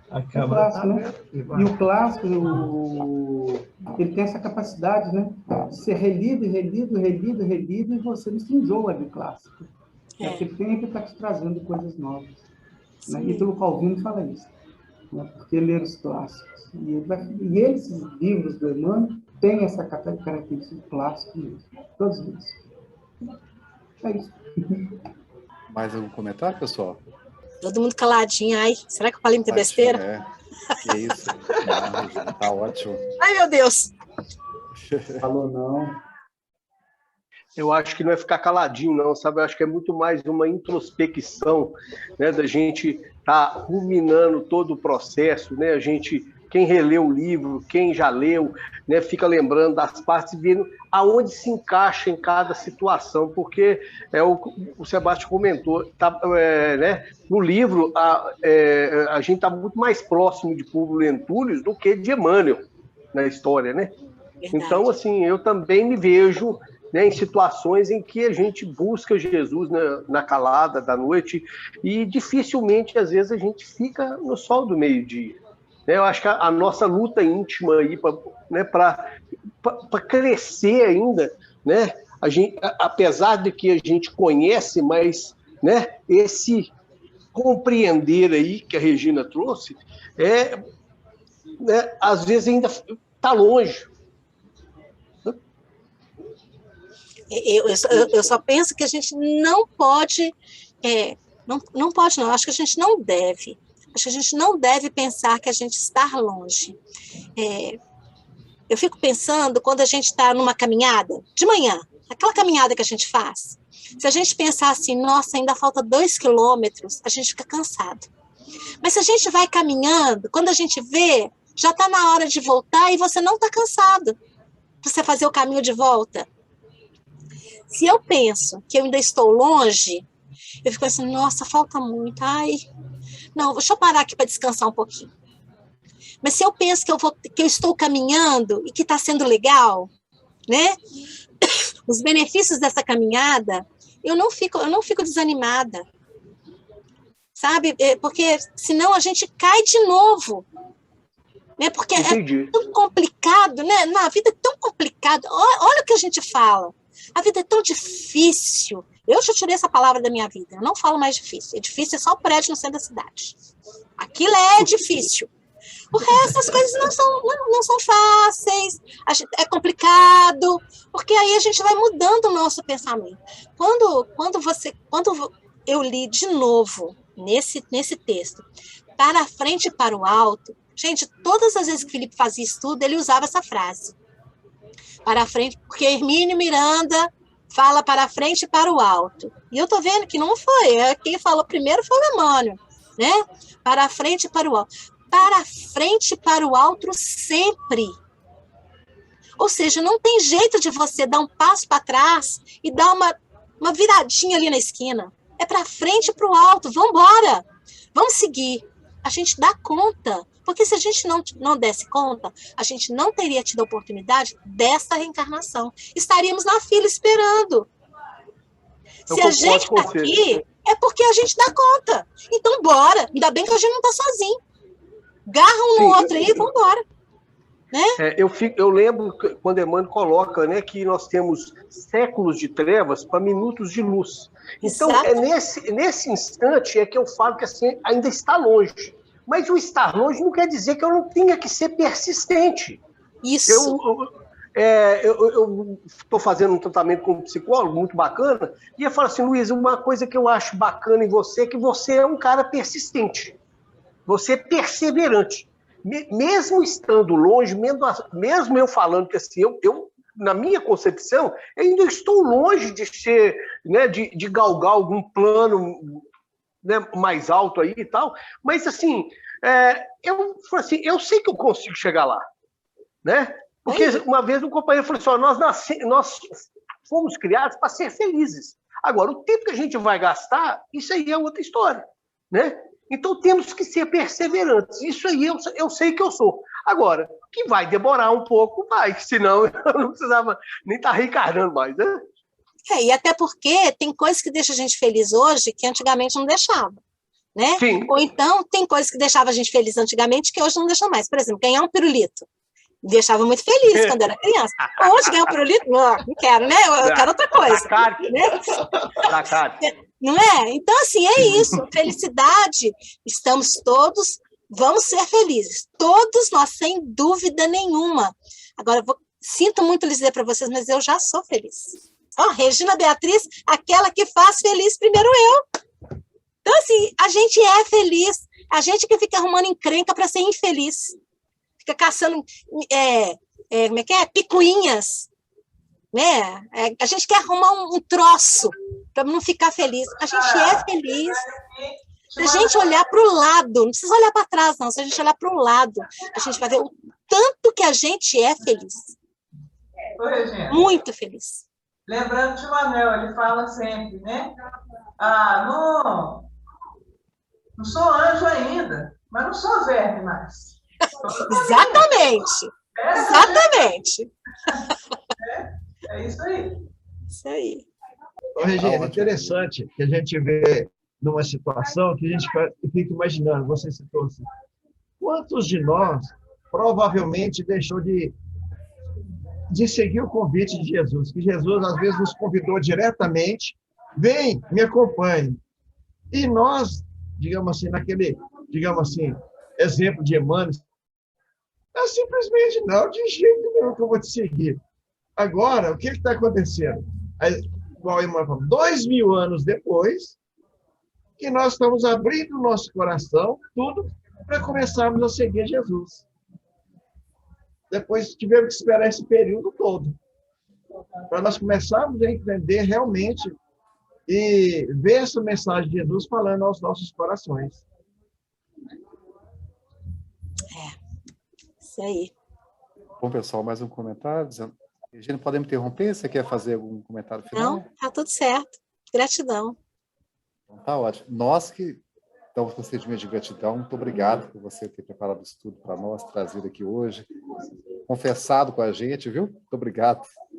A É câmera clássico, né? E o clássico, ele tem essa capacidade, né? De ser relido, e você não se enjoa do clássico. Porque ele sempre está te trazendo coisas novas. Né? E pelo Calvino fala isso. Né? Porque ler os clássicos. E esses livros do Emmanuel têm essa característica do clássico mesmo. Todos eles. É isso. Mais algum comentário, pessoal? Todo mundo caladinho. Ai, será que eu falei muita besteira? Que isso. Não, tá ótimo. Ai, meu Deus. Falou não. Eu acho que não é ficar caladinho, não, sabe? Eu acho que é muito mais uma introspecção, né? Da gente tá ruminando todo o processo, né? A gente, quem releu o livro, quem já leu, né? Fica lembrando das partes e vendo aonde se encaixa em cada situação, porque o Sebastião comentou, né? No livro a gente está muito mais próximo de Públio Lentulus do que de Emmanuel na história, né? Verdade. Então, assim, eu também me vejo, né, em situações em que a gente busca Jesus na calada da noite e dificilmente, às vezes, a gente fica no sol do meio-dia. Eu acho que a nossa luta íntima aí para crescer ainda, né, apesar de que a gente conhece, mas, né, esse compreender aí que a Regina trouxe, né, às vezes ainda está longe. Eu só penso que a gente não pode, não pode não, acho que a gente não deve. Acho que a gente não deve pensar que a gente está longe. Eu fico pensando quando a gente está numa caminhada, de manhã, aquela caminhada que a gente faz. Se a gente pensar assim, nossa, ainda falta 2 quilômetros, a gente fica cansado. Mas se a gente vai caminhando, quando a gente vê, já está na hora de voltar e você não está cansado. Você fazer o caminho de volta. Se eu penso que eu ainda estou longe, eu fico assim, nossa, falta muito, ai, não, deixa eu parar aqui para descansar um pouquinho. Mas se eu penso que eu estou caminhando e que está sendo legal, né, os benefícios dessa caminhada, eu não fico desanimada, sabe, porque senão a gente cai de novo, né, porque Entendi. É tão complicado, né, na vida é tão complicado, olha o que a gente fala. A vida é tão difícil. Eu já tirei essa palavra da minha vida. Eu não falo mais difícil. É difícil é só o prédio no centro da cidade. Aquilo é difícil. O resto das coisas não são fáceis. É complicado. Porque aí a gente vai mudando o nosso pensamento. Quando eu li de novo nesse texto, para frente e para o alto, gente, todas as vezes que o Felipe fazia estudo, ele usava essa frase. Para frente, porque Hermínio Miranda fala para frente e para o alto. E eu estou vendo que não foi. Quem falou primeiro foi o Emmanuel, né? Para frente e para o alto. Para frente e para o alto sempre. Ou seja, não tem jeito de você dar um passo para trás e dar uma viradinha ali na esquina. É para frente e para o alto. Vamos embora. Vamos seguir. A gente dá conta. Porque se a gente não desse conta, a gente não teria tido a oportunidade dessa reencarnação. Estaríamos na fila esperando. Se a gente está aqui, é porque a gente dá conta. Então, bora. Ainda bem que a gente não está sozinho. Garra um no outro aí e vamos embora. Né? Eu lembro quando Emmanuel coloca, né, que nós temos séculos de trevas para minutos de luz. Então, nesse instante é que eu falo que assim, ainda está longe. Mas o estar longe não quer dizer que eu não tenha que ser persistente. Isso. Eu estou fazendo um tratamento com um psicólogo muito bacana, e eu falo assim, Luiz, uma coisa que eu acho bacana em você é que você é um cara persistente. Você é perseverante. Mesmo estando longe, mesmo eu falando que assim, eu na minha concepção, eu ainda estou longe de ser, né, de galgar algum plano, né, mais alto aí e tal, mas assim, eu sei que eu consigo chegar lá. né? Porque uma vez um companheiro falou assim, ó, nós fomos criados para ser felizes. Agora, o tempo que a gente vai gastar, isso aí é outra história, né? Então, temos que ser perseverantes. Isso aí eu sei que eu sou. Agora, que vai demorar um pouco, vai. Senão, eu não precisava nem estar reencarnando mais, né? E até porque tem coisas que deixam a gente feliz hoje que antigamente não deixava, né? Sim. Ou então, tem coisas que deixavam a gente feliz antigamente que hoje não deixam mais. Por exemplo, ganhar um pirulito. Me deixava muito feliz quando era criança. Hoje, ganhar um pirulito, não quero, né? Eu quero outra coisa. Né? Não é? Então, assim, é isso. Felicidade, estamos todos, vamos ser felizes. Todos nós, sem dúvida nenhuma. Agora, sinto muito lhes dizer para vocês, mas eu já sou feliz. Ó, Regina Beatriz, aquela que faz feliz primeiro eu. Então, assim, a gente é feliz. A gente que fica arrumando encrenca para ser infeliz. Fica caçando, como é que é? Picuinhas. Né? A gente quer arrumar um troço para não ficar feliz. A gente é feliz. Se a gente olhar para o lado, não precisa olhar para trás, não. Se a gente olhar para o lado, a gente vai ver o tanto que a gente é feliz. Muito feliz. Lembrando de Manuel, ele fala sempre, né? Não sou anjo ainda, mas não sou verme mais. Exatamente. Exatamente. É isso aí. Isso aí. Ô, Regina, é interessante que a gente vê numa situação que a gente fica imaginando, você citou assim, quantos de nós provavelmente deixou de seguir o convite de Jesus, que Jesus às vezes nos convidou diretamente, vem, me acompanhe. E nós, digamos assim, naquele, exemplo de Emmanuel, simplesmente não, de jeito nenhum que eu vou te seguir. Agora, o que está acontecendo? Igual a Emmanuel falou, 2000 anos depois, que nós estamos abrindo o nosso coração, tudo, para começarmos a seguir Jesus. Depois tivemos que esperar esse período todo, para nós começarmos a entender realmente e ver essa mensagem de Jesus falando aos nossos corações. Isso aí. Bom, pessoal, mais um comentário. Regina, podemos interromper? Você quer fazer algum comentário final? Não, tá tudo certo. Gratidão. Então, tá ótimo. Nós que damos procedimento de gratidão, muito obrigado por você ter preparado isso tudo para nós, trazido aqui hoje, confessado com a gente, viu? Muito obrigado.